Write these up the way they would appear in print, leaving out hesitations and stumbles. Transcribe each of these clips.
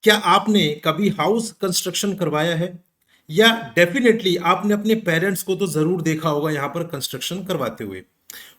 क्या आपने कभी हाउस कंस्ट्रक्शन करवाया है? या डेफिनेटली आपने अपने पेरेंट्स को तो जरूर देखा होगा यहाँ पर कंस्ट्रक्शन करवाते हुए।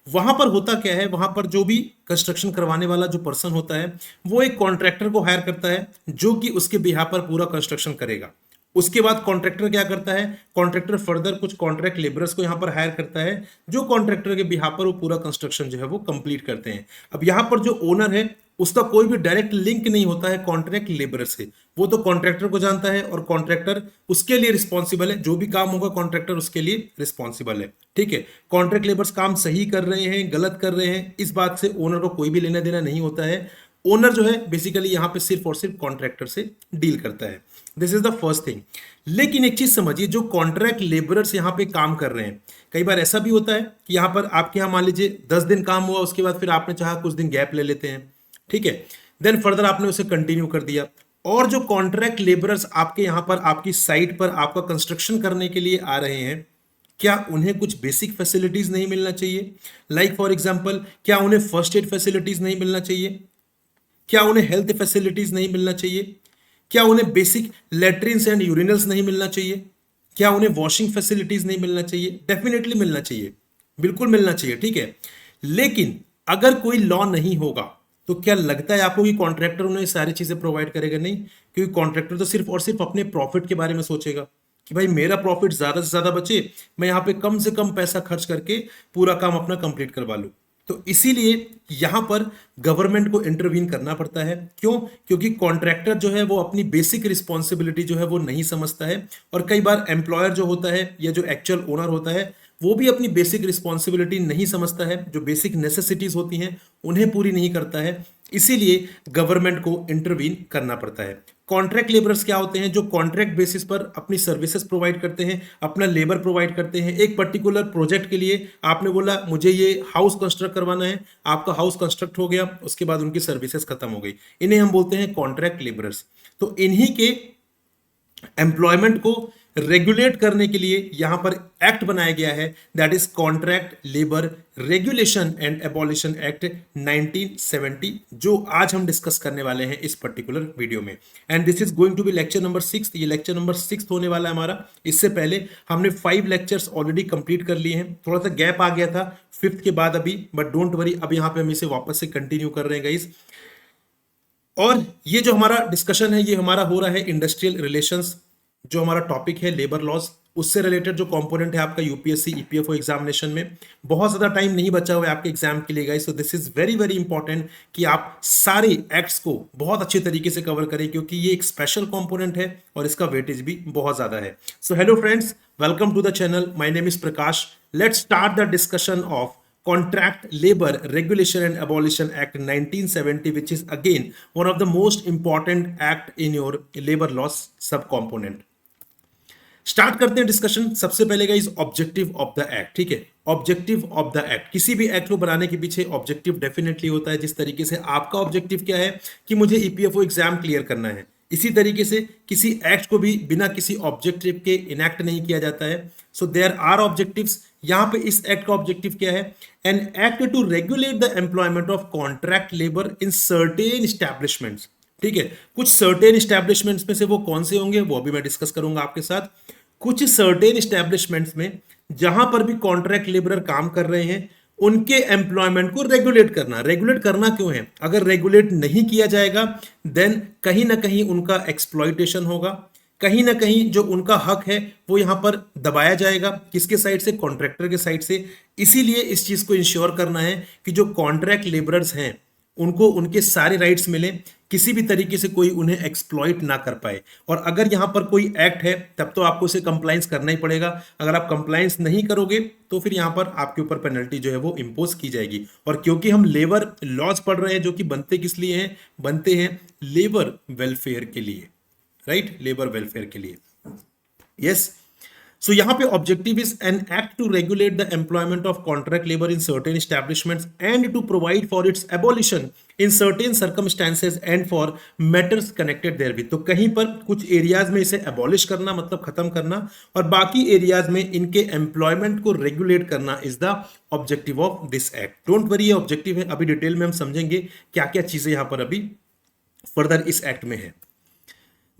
वहां पर होता क्या है, वहां पर जो भी कंस्ट्रक्शन करवाने वाला जो पर्सन होता है वो एक कॉन्ट्रैक्टर को हायर करता है जो कि उसके बिहाफ पर पूरा कंस्ट्रक्शन करेगा। उसके बाद कॉन्ट्रैक्टर क्या करता है, कॉन्ट्रैक्टर फर्दर कुछ कॉन्ट्रैक्ट लेबरर्स को यहाँ पर हायर करता है जो कॉन्ट्रैक्टर के बिहाफ पर वो पूरा कंस्ट्रक्शन जो है वो कंप्लीट करते हैं। अब यहाँ पर जो ओनर है उसका कोई भी डायरेक्ट लिंक नहीं होता है कॉन्ट्रैक्ट लेबर से। वो तो कॉन्ट्रैक्टर को जानता है और कॉन्ट्रैक्टर उसके लिए रिस्पॉन्सिबल है, जो भी काम होगा कॉन्ट्रैक्टर उसके लिए रिस्पॉन्सिबल है। ठीक है, कॉन्ट्रैक्ट लेबर्स काम सही कर रहे हैं गलत कर रहे हैं इस बात से ओनर को कोई भी लेना देना नहीं होता है। ओनर जो है बेसिकली यहाँ पे सिर्फ और सिर्फ कॉन्ट्रैक्टर से डील करता है। This is the first thing. लेकिन एक चीज समझिए, जो कॉन्ट्रैक्ट लेबरर्स यहाँ पे काम कर रहे हैं, कई बार ऐसा भी होता है कि यहाँ पर आपके यहाँ मान लीजिए 10 दिन काम हुआ, उसके बाद फिर आपने चाहा कुछ दिन गैप ले लेते हैं। ठीक है, देन फर्दर आपने उसे कंटिन्यू कर दिया। और जो कॉन्ट्रैक्ट लेबरर्स आपके यहां पर आपकी साइट पर आपका कंस्ट्रक्शन करने के लिए आ रहे हैं, क्या उन्हें कुछ बेसिक फैसिलिटीज नहीं मिलना चाहिए? लाइक फॉर एग्जांपल, क्या उन्हें फर्स्ट एड फैसिलिटीज नहीं मिलना चाहिए? क्या उन्हें हेल्थ फैसिलिटीज नहीं मिलना चाहिए? क्या उन्हें बेसिक लेट्रिन्स एंड यूरिनल्स नहीं मिलना चाहिए? क्या उन्हें वॉशिंग फैसिलिटीज नहीं मिलना चाहिए? डेफिनेटली मिलना चाहिए, बिल्कुल मिलना चाहिए। ठीक है, लेकिन अगर कोई लॉ नहीं होगा तो क्या लगता है आपको कि कॉन्ट्रैक्टर उन्हें सारी चीजें प्रोवाइड करेगा? नहीं, क्योंकि कॉन्ट्रैक्टर तो सिर्फ और सिर्फ अपने प्रॉफिट के बारे में सोचेगा कि भाई मेरा प्रॉफिट ज्यादा से ज्यादा बचे, मैं यहां पे कम से कम पैसा खर्च करके पूरा काम अपना कंप्लीट करवा लूं। तो इसीलिए यहां पर गवर्नमेंट को इंटरवीन करना पड़ता है। क्यों? क्योंकि कॉन्ट्रैक्टर जो है वो अपनी बेसिक रिस्पॉन्सिबिलिटी जो है वो नहीं समझता है, और कई बार एम्प्लॉयर जो होता है या जो एक्चुअल ओनर होता है वो भी अपनी बेसिक रिस्पॉन्सिबिलिटी नहीं समझता है, जो बेसिक नेसेसिटीज होती हैं उन्हें पूरी नहीं करता है। इसीलिए गवर्नमेंट को इंटरवीन करना पड़ता है। कॉन्ट्रैक्ट लेबरर्स क्या होते हैं? जो कॉन्ट्रैक्ट बेसिस पर अपनी सर्विसेज प्रोवाइड करते हैं, अपना लेबर प्रोवाइड करते हैं। एक पर्टिकुलर प्रोजेक्ट के लिए आपने बोला मुझे ये हाउस कंस्ट्रक्ट करवाना है, आपका हाउस कंस्ट्रक्ट हो गया, उसके बाद उनकी सर्विसेज खत्म हो गई, इन्हें हम बोलते हैं कॉन्ट्रैक्ट लेबरर्स। तो इन्हीं के एम्प्लॉयमेंट को रेगुलेट करने के लिए यहां पर एक्ट बनाया गया है, that is contract labour regulation and abolition act 1970, जो आज हम डिस्कस करने वाले हैं इस पर्टिकुलर वीडियो में। And this is going to be lecture number 6। ये लेक्चर नंबर 6 होने वाला है हमारा। इससे पहले हमने 5 लेक्चर्स ऑलरेडी कंप्लीट कर लिए हैं, थोड़ा सा गैप आ गया था 5th के बाद अभी, बट डोंट वरी, अब यहां पे हम इसे वापस से कंटिन्यू कर रहे हैं गाइस। और ये जो हमारा डिस्कशन है ये हमारा हो रहा है इंडस्ट्रियल रिलेशंस, जो हमारा टॉपिक है लेबर लॉज, उससे रिलेटेड जो कंपोनेंट है आपका यूपीएससी ईपीएफओ एग्जामिनेशन में। बहुत ज्यादा टाइम नहीं बचा हुआ है आपके एग्जाम के लिए guys, so this is very very important कि आप सारे एक्ट्स को बहुत अच्छे तरीके से कवर करें, क्योंकि ये एक स्पेशल कंपोनेंट है और इसका वेटेज भी बहुत ज्यादा है। So hello friends, welcome to the channel, my name is Prakash. Let's start the discussion of Contract Labor Regulation and Abolition Act 1970, which is again one of the most important act in your labor laws subcomponent. Start करते हैं discussion. सबसे पहले guys objective of the act. ठीक है, objective of the act, किसी भी act को बनाने के पीछे ऑब्जेक्टिव डेफिनेटली होता है। जिस तरीके से आपका ऑब्जेक्टिव क्या है कि मुझे ईपीएफओ एग्जाम क्लियर करना है, इसी तरीके से किसी एक्ट को भी बिना किसी ऑब्जेक्टिव के इनैक्ट नहीं किया जाता है। So there are objectives. यहां पे इस एक्ट का ऑब्जेक्टिव क्या है? An act to regulate the employment of contract labour in certain establishments. ठीक है, कुछ सर्टेन एस्टैब्लिशमेंट्स में से वो कौन से होंगे वो भी मैं डिस्कस करूंगा आपके साथ। कुछ सर्टेन एस्टैब्लिशमेंट्स में जहां पर भी कॉन्ट्रैक्ट लेबरर काम कर रहे हैं उनके एम्प्लॉयमेंट को रेगुलेट करना। रेगुलेट करना क्यों है? अगर रेगुलेट नहीं किया जाएगा देन कहीं ना कहीं उनका एक्सप्लॉइटेशन होगा, कहीं ना कहीं जो उनका हक है वो यहां पर दबाया जाएगा। किसके साइड से? कॉन्ट्रैक्टर के साइड से। इसीलिए इस चीज को इंश्योर करना है कि जो कॉन्ट्रैक्ट लेबरर्स हैं उनको उनके सारे राइट्स मिले, किसी भी तरीके से कोई उन्हें एक्सप्लॉइट ना कर पाए। और अगर यहां पर कोई एक्ट है तब तो आपको उसे कंप्लायंस करना ही पड़ेगा। अगर आप कंप्लायंस नहीं करोगे तो फिर यहां पर आपके ऊपर पेनल्टी जो है वो इंपोज की जाएगी। और क्योंकि हम लेबर लॉज पढ़ रहे हैं जो कि बनते किस लिए हैं? बनते हैं लेबर वेलफेयर के लिए, राइट? लेबर वेलफेयर के लिए। यस। सो यहाँ पे objective is an act to regulate the employment of contract labour in certain establishments and to provide for its abolition in certain circumstances and for matters connected therewith. तो कहीं पर कुछ areas में इसे abolish करना मतलब खत्म करना, और बाकी एरियाज में इनके एम्प्लॉयमेंट को रेगुलेट करना is the objective of this act. Don't worry, ये ऑब्जेक्टिव है, अभी डिटेल में हम समझेंगे क्या क्या चीजें यहां पर अभी फर्दर इस एक्ट में है।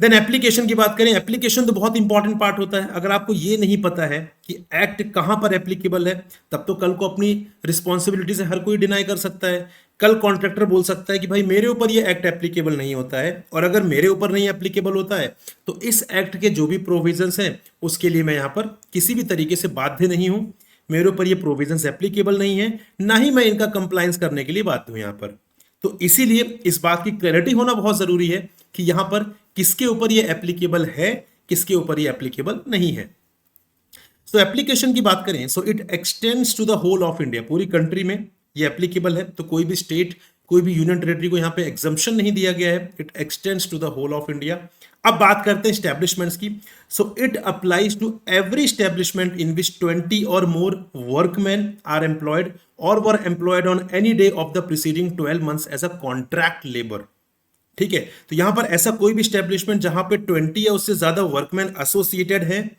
देन एप्लीकेशन की बात करें, एप्लीकेशन तो बहुत इंपॉर्टेंट पार्ट होता है। अगर आपको ये नहीं पता है कि एक्ट कहां पर एप्लीकेबल है, तब तो कल को अपनी रिस्पॉन्सिबिलिटी से हर कोई डिनाई कर सकता है। कल कॉन्ट्रैक्टर बोल सकता है कि भाई मेरे ऊपर ये एक्ट एप्लीकेबल नहीं होता है, और अगर मेरे ऊपर नहीं एप्लीकेबल होता है तो इस एक्ट के जो भी प्रोविजंस हैं उसके लिए मैं यहाँ पर किसी भी तरीके से बाध्य नहीं हूं, मेरे ऊपर ये प्रोविजंस एप्लीकेबल नहीं है, ना ही मैं इनका कंप्लायंस करने के लिए बाध्य हूं यहाँ पर। तो इसीलिए इस बात की क्लैरिटी होना बहुत जरूरी है कि यहां पर किसके ऊपर ये एप्लीकेबल है, किसके ऊपर ये एप्लीकेबल नहीं है। सो एप्लीकेशन की बात करें, so it extends to the whole of India, पूरी कंट्री में ये एप्लीकेबल है। तो कोई भी स्टेट, कोई भी यूनियन टेरिटरी को यहाँ पे एग्जम्पशन नहीं दिया गया है। It extends to the whole of India. अब बात करते हैं स्टैब्लिशमेंट्स की। So it applies to every establishment in which 20 or more workmen are employed or were employed on any day of the preceding 12 months as a contract labour. ठीक है, तो यहां पर ऐसा कोई भी स्टैब्लिशमेंट जहां पे 20 या उससे ज्यादा वर्कमैन एसोसिएटेड है,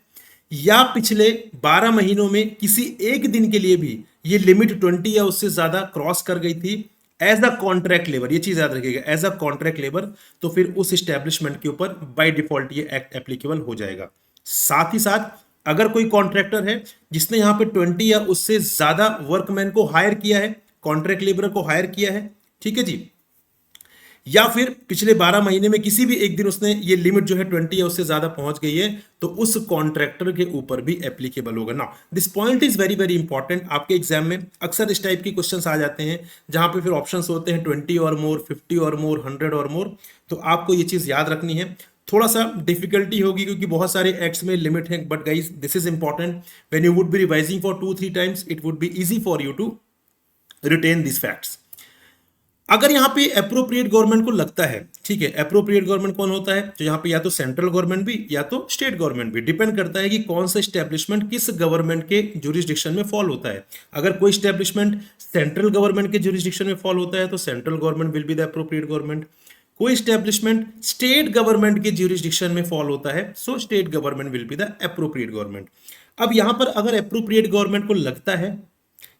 या पिछले 12 महीनों में किसी एक दिन के लिए भी ये लिमिट 20 या उससे ज्यादा क्रॉस कर गई थी एज अ कॉन्ट्रैक्ट लेबर, ये चीज याद रखिएगा, एज अ कॉन्ट्रैक्ट लेबर, तो फिर उस स्टैब्लिशमेंट के ऊपर बाय डिफॉल्ट ये एक्ट एप्लीकेबल हो जाएगा। साथ ही साथ अगर कोई कॉन्ट्रैक्टर है जिसने यहां पे 20 या उससे ज्यादा वर्कमैन को हायर किया है, कॉन्ट्रैक्ट लेबर को हायर किया है, ठीक है जी, या फिर पिछले 12 महीने में किसी भी एक दिन उसने ये लिमिट जो है 20 या उससे ज्यादा पहुंच गई है, तो उस कॉन्ट्रैक्टर के ऊपर भी एप्लीकेबल होगा। ना this point is very very important. आपके एग्जाम में अक्सर इस टाइप के क्वेश्चंस आ जाते हैं जहां पे फिर ऑप्शंस होते हैं 20 और मोर, 50 और मोर, 100 और मोर। तो आपको ये चीज याद रखनी है। थोड़ा सा डिफिकल्टी होगी क्योंकि बहुत सारे एक्ट्स में लिमिट है, but guys this is important. When you would be revising for 2-3 times, it would be easy for you to retain this facts. अगर यहाँ पे अप्रोप्रिएट गवर्नमेंट को लगता है, ठीक है, अप्रोप्रिएट गवर्नमेंट कौन होता है, तो यहाँ पे या तो सेंट्रल गवर्नमेंट भी या तो स्टेट गवर्नमेंट भी, डिपेंड करता है कि कौन सा स्टैब्लिशमेंट किस गवर्नमेंट के जुरिस्डिक्शन में फॉल होता है। अगर कोई स्टैब्लिशमेंट सेंट्रल गवर्नमेंट के जुरिस्डिक्शन में फॉल होता है तो central government will be the appropriate government. कोई स्टैब्लिशमेंट स्टेट गवर्नमेंट के ज्यूरिसडिक्शन में फॉल होता है, so state government will be the appropriate government. अब यहां पर अगर अप्रोप्रिएट गवर्नमेंट को लगता है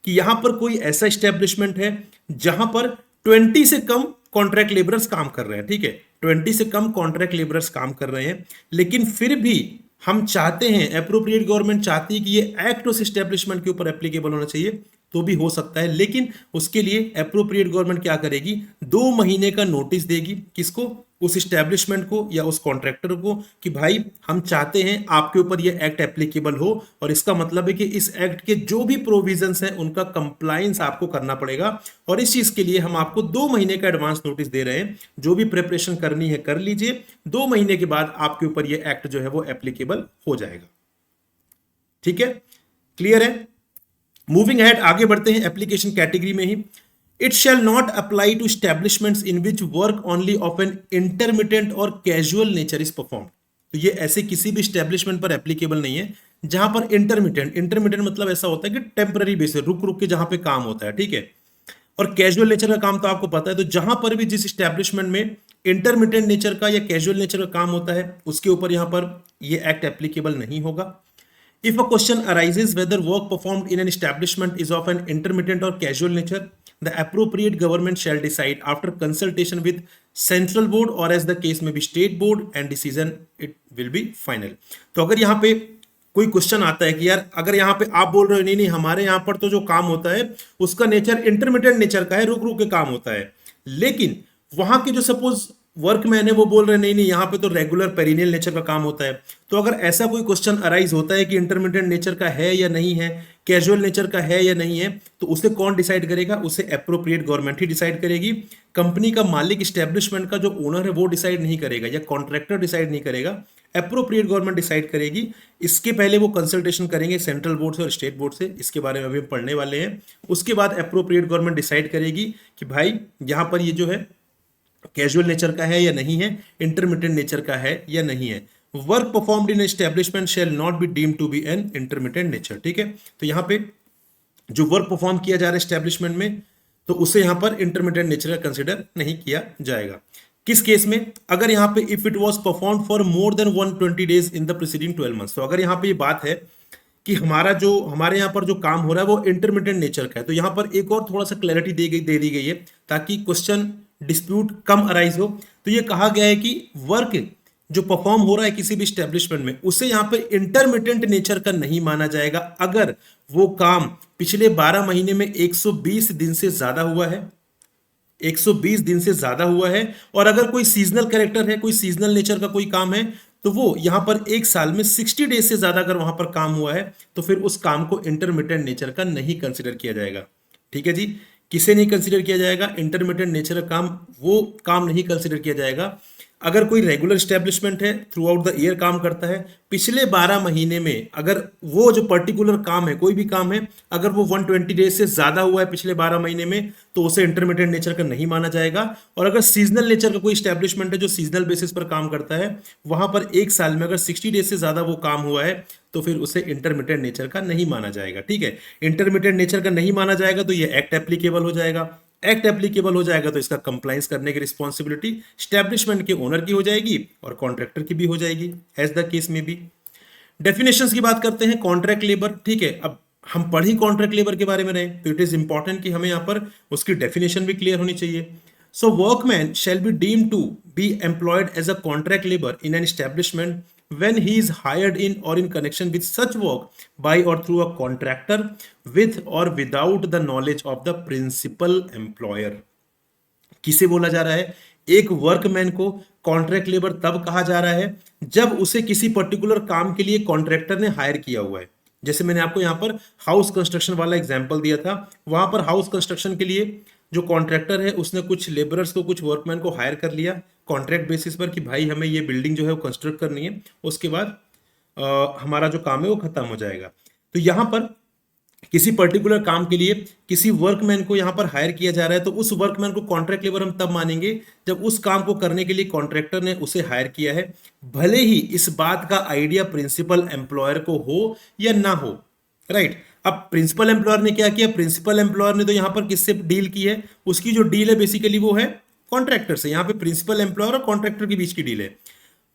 कि यहां पर कोई ऐसा स्टैब्लिशमेंट है जहां पर 20 से कम कॉन्ट्रैक्ट लेबरर्स काम कर रहे हैं, ठीक है, 20 से कम कॉन्ट्रैक्ट लेबरर्स काम कर रहे हैं, लेकिन फिर भी हम चाहते हैं, अप्रोप्रिएट गवर्नमेंट चाहती है कि ये एक्ट उस स्टैब्लिशमेंट के ऊपर एप्लीकेबल होना चाहिए, तो भी हो सकता है। लेकिन उसके लिए अप्रोप्रिएट गवर्नमेंट क्या करेगी, 2 महीने का नोटिस देगी, किसको, उस स्टैब्लिशमेंट को या उस कॉन्ट्रैक्टर को, कि भाई हम चाहते हैं आपके ऊपर ये एक्ट एप्लीकेबल हो, और इसका मतलब है कि इस एक्ट के जो भी प्रोविजंस हैं उनका कंप्लायंस आपको करना पड़ेगा, और इस चीज के लिए हम आपको 2 महीने का एडवांस नोटिस दे रहे हैं। जो भी प्रिपरेशन करनी है कर लीजिए, 2 महीने के बाद आपके ऊपर ये एक्ट जो है वो एप्लीकेबल हो जाएगा। ठीक है, क्लियर है। मूविंग अहेड, आगे बढ़ते हैं एप्लीकेशन कैटेगरी में ही। It shall not apply to establishments in which work only of an intermittent or casual nature is perform. तो ये ऐसे किसी भी एस्टैब्लिशमेंट पर एप्लीकेबल नहीं है जहां पर इंटरमिटेंट मतलब ऐसा होता है कि टेम्पररी बेसिस, रुक रुक के जहां पे काम होता है, ठीक है, और कैजुअल नेचर का काम तो आपको पता है। तो जहां पर भी जिस एस्टैब्लिशमेंट में इंटरमिटेंट नेचर का या कैजुअल नेचर का काम होता है उसके ऊपर यहां पर ये एक्ट एप्लीकेबल नहीं होगा। If a question arises whether work performed in an establishment is of an intermittent or casual nature, the appropriate government shall decide after consultation with central board or as the case may be state board, and decision it will be final। तो अगर यहाँ पे कोई question आता है कि यार अगर यहाँ पे आप बोल रहे हो नहीं नहीं हमारे यहाँ पर तो जो काम होता है उसका नेचर इंटरमिटेंट नेचर का है, रुक रुक के काम होता है, लेकिन वहां के जो सपोज वर्कमैन है वो बोल रहे नहीं नहीं यहाँ पे तो रेगुलर पेरिनियल नेचर का काम होता है। तो अगर ऐसा कोई क्वेश्चन अराइज होता है कि इंटरमिटेंट नेचर का है या नहीं है, कैजुअल नेचर का है या नहीं है, तो उसे कौन डिसाइड करेगा, उसे अप्रोप्रिएट गवर्नमेंट ही डिसाइड करेगी। कंपनी का मालिक, एस्टैब्लिशमेंट का जो ओनर है वो डिसाइड नहीं करेगा, या कॉन्ट्रैक्टर डिसाइड नहीं करेगा, अप्रोप्रिएट गवर्नमेंट डिसाइड करेगी। इसके पहले वो कंसल्टेशन करेंगे सेंट्रल बोर्ड से और स्टेट बोर्ड से, इसके बारे में अभी हम पढ़ने वाले हैं। उसके बाद अप्रोप्रिएट गवर्नमेंट डिसाइड करेगी कि भाई यहाँ पर ये जो है कैजुअल नेचर का है या नहीं है, इंटरमिटेंट नेचर का है या नहीं है। Work performed in establishment shall not be deemed to be an intermittent nature. ठीक है, तो यहां पे जो वर्क परफॉर्म किया जा रहा है एस्टैब्लिशमेंट में, तो उसे यहां पर इंटरमिटेंट नेचर का कंसिडर नहीं किया जाएगा। किस केस में, अगर यहां पे if it was perform for more than 120 days in the preceding 12 months. तो अगर यहां पे ये बात है कि हमारे यहाँ पर जो काम हो रहा है वो इंटरमिटेंट नेचर का है, तो यहां पर एक और थोड़ा सा क्लैरिटी दे दी गई है ताकि क्वेश्चन डिस्प्यूट कम अराइज हो। तो ये कहा गया है कि वर्क जो परफॉर्म हो रहा है किसी भी स्टैब्लिशमेंट में, उसे यहां पर इंटरमिटेंट नेचर का नहीं माना जाएगा अगर वो काम पिछले 12 महीने में 120 दिन से ज्यादा हुआ है, 120 दिन से ज्यादा हुआ है। और अगर कोई सीजनल कैरेक्टर है, कोई सीजनल नेचर का कोई काम है, तो वो यहां पर एक साल में 60 डेज से ज्यादा अगर वहां पर काम हुआ है, तो फिर उस काम को इंटरमिटेंट नेचर का नहीं कंसिडर किया जाएगा। ठीक है जी। किसे नहीं कंसिडर किया जाएगा? इंटरमिटेंट नेचर का काम, वो काम नहीं कंसिडर किया जाएगा अगर कोई रेगुलर स्टैब्लिशमेंट है, थ्रू आउट द ईयर काम करता है, पिछले 12 महीने में अगर वो जो पर्टिकुलर काम है, कोई भी काम है, अगर वो 120 डेज से ज्यादा हुआ है पिछले 12 महीने में, तो उसे इंटरमीडिएट नेचर का नहीं माना जाएगा। और अगर सीजनल नेचर का कोई स्टैब्लिशमेंट है जो सीजनल बेसिस पर काम करता है, वहां पर एक साल में अगर 60 डेज से ज्यादा वो काम हुआ है, तो फिर उसे इंटरमीडिएट नेचर का नहीं माना जाएगा। ठीक है, इंटरमीडिएट नेचर का नहीं माना जाएगा तो ये एक्ट एप्लीकेबल हो जाएगा। एक्ट एप्लीकेबल हो जाएगा तो इसका कंप्लायंस करने की रिस्पॉन्सिबिलिटी स्टैब्लिशमेंट के ओनर की हो जाएगी और कॉन्ट्रैक्टर की भी हो जाएगी, एज द केस में भी। डेफिनेशंस की बात करते हैं, कॉन्ट्रैक्ट लेबर। ठीक है, अब हम पढ़ी कॉन्ट्रैक्ट लेबर के बारे में रहे, तो इट इज इंपॉर्टेंट कि हमें यहां पर उसकी डेफिनेशन भी क्लियर होनी चाहिए। So workman shall be deemed to be employed as a contract labour in an establishment when he is hired in or in connection with such work by or through a contractor with or without the knowledge of the principal employer। किसे बोला जा रहा है? एक workman को contract labour तब कहा जा रहा है जब उसे किसी पर्टिकुलर काम के लिए कॉन्ट्रैक्टर ने हायर किया हुआ है। जैसे मैंने आपको यहां पर हाउस कंस्ट्रक्शन वाला एग्जांपल दिया था, वहां पर हाउस कंस्ट्रक्शन के लिए जो कॉन्ट्रैक्टर है उसने कुछ लेबरर्स को, कुछ वर्कमैन को हायर कर लिया कॉन्ट्रैक्ट बेसिस पर कि भाई हमें ये बिल्डिंग जो है वो कंस्ट्रक्ट करनी है, उसके बाद हमारा जो काम है वो खत्म हो जाएगा। तो यहां पर किसी पर्टिकुलर काम के लिए किसी वर्कमैन को यहां पर हायर किया जा रहा है, तो उस वर्कमैन को कॉन्ट्रैक्ट लेबर हम तब मानेंगे जब उस काम को करने के लिए कॉन्ट्रैक्टर ने उसे हायर किया है, भले ही इस बात का आइडिया प्रिंसिपल एम्प्लॉयर को हो या ना हो। राइट, अब प्रिंसिपल एम्प्लॉयर ने क्या किया? प्रिंसिपल एम्प्लॉयर ने तो यहां पर किससे डील की है? उसकी जो डील है बेसिकली वो है कॉन्ट्रैक्टर से। यहां पे प्रिंसिपल एम्प्लॉयर और कॉन्ट्रैक्टर के बीच की डील है।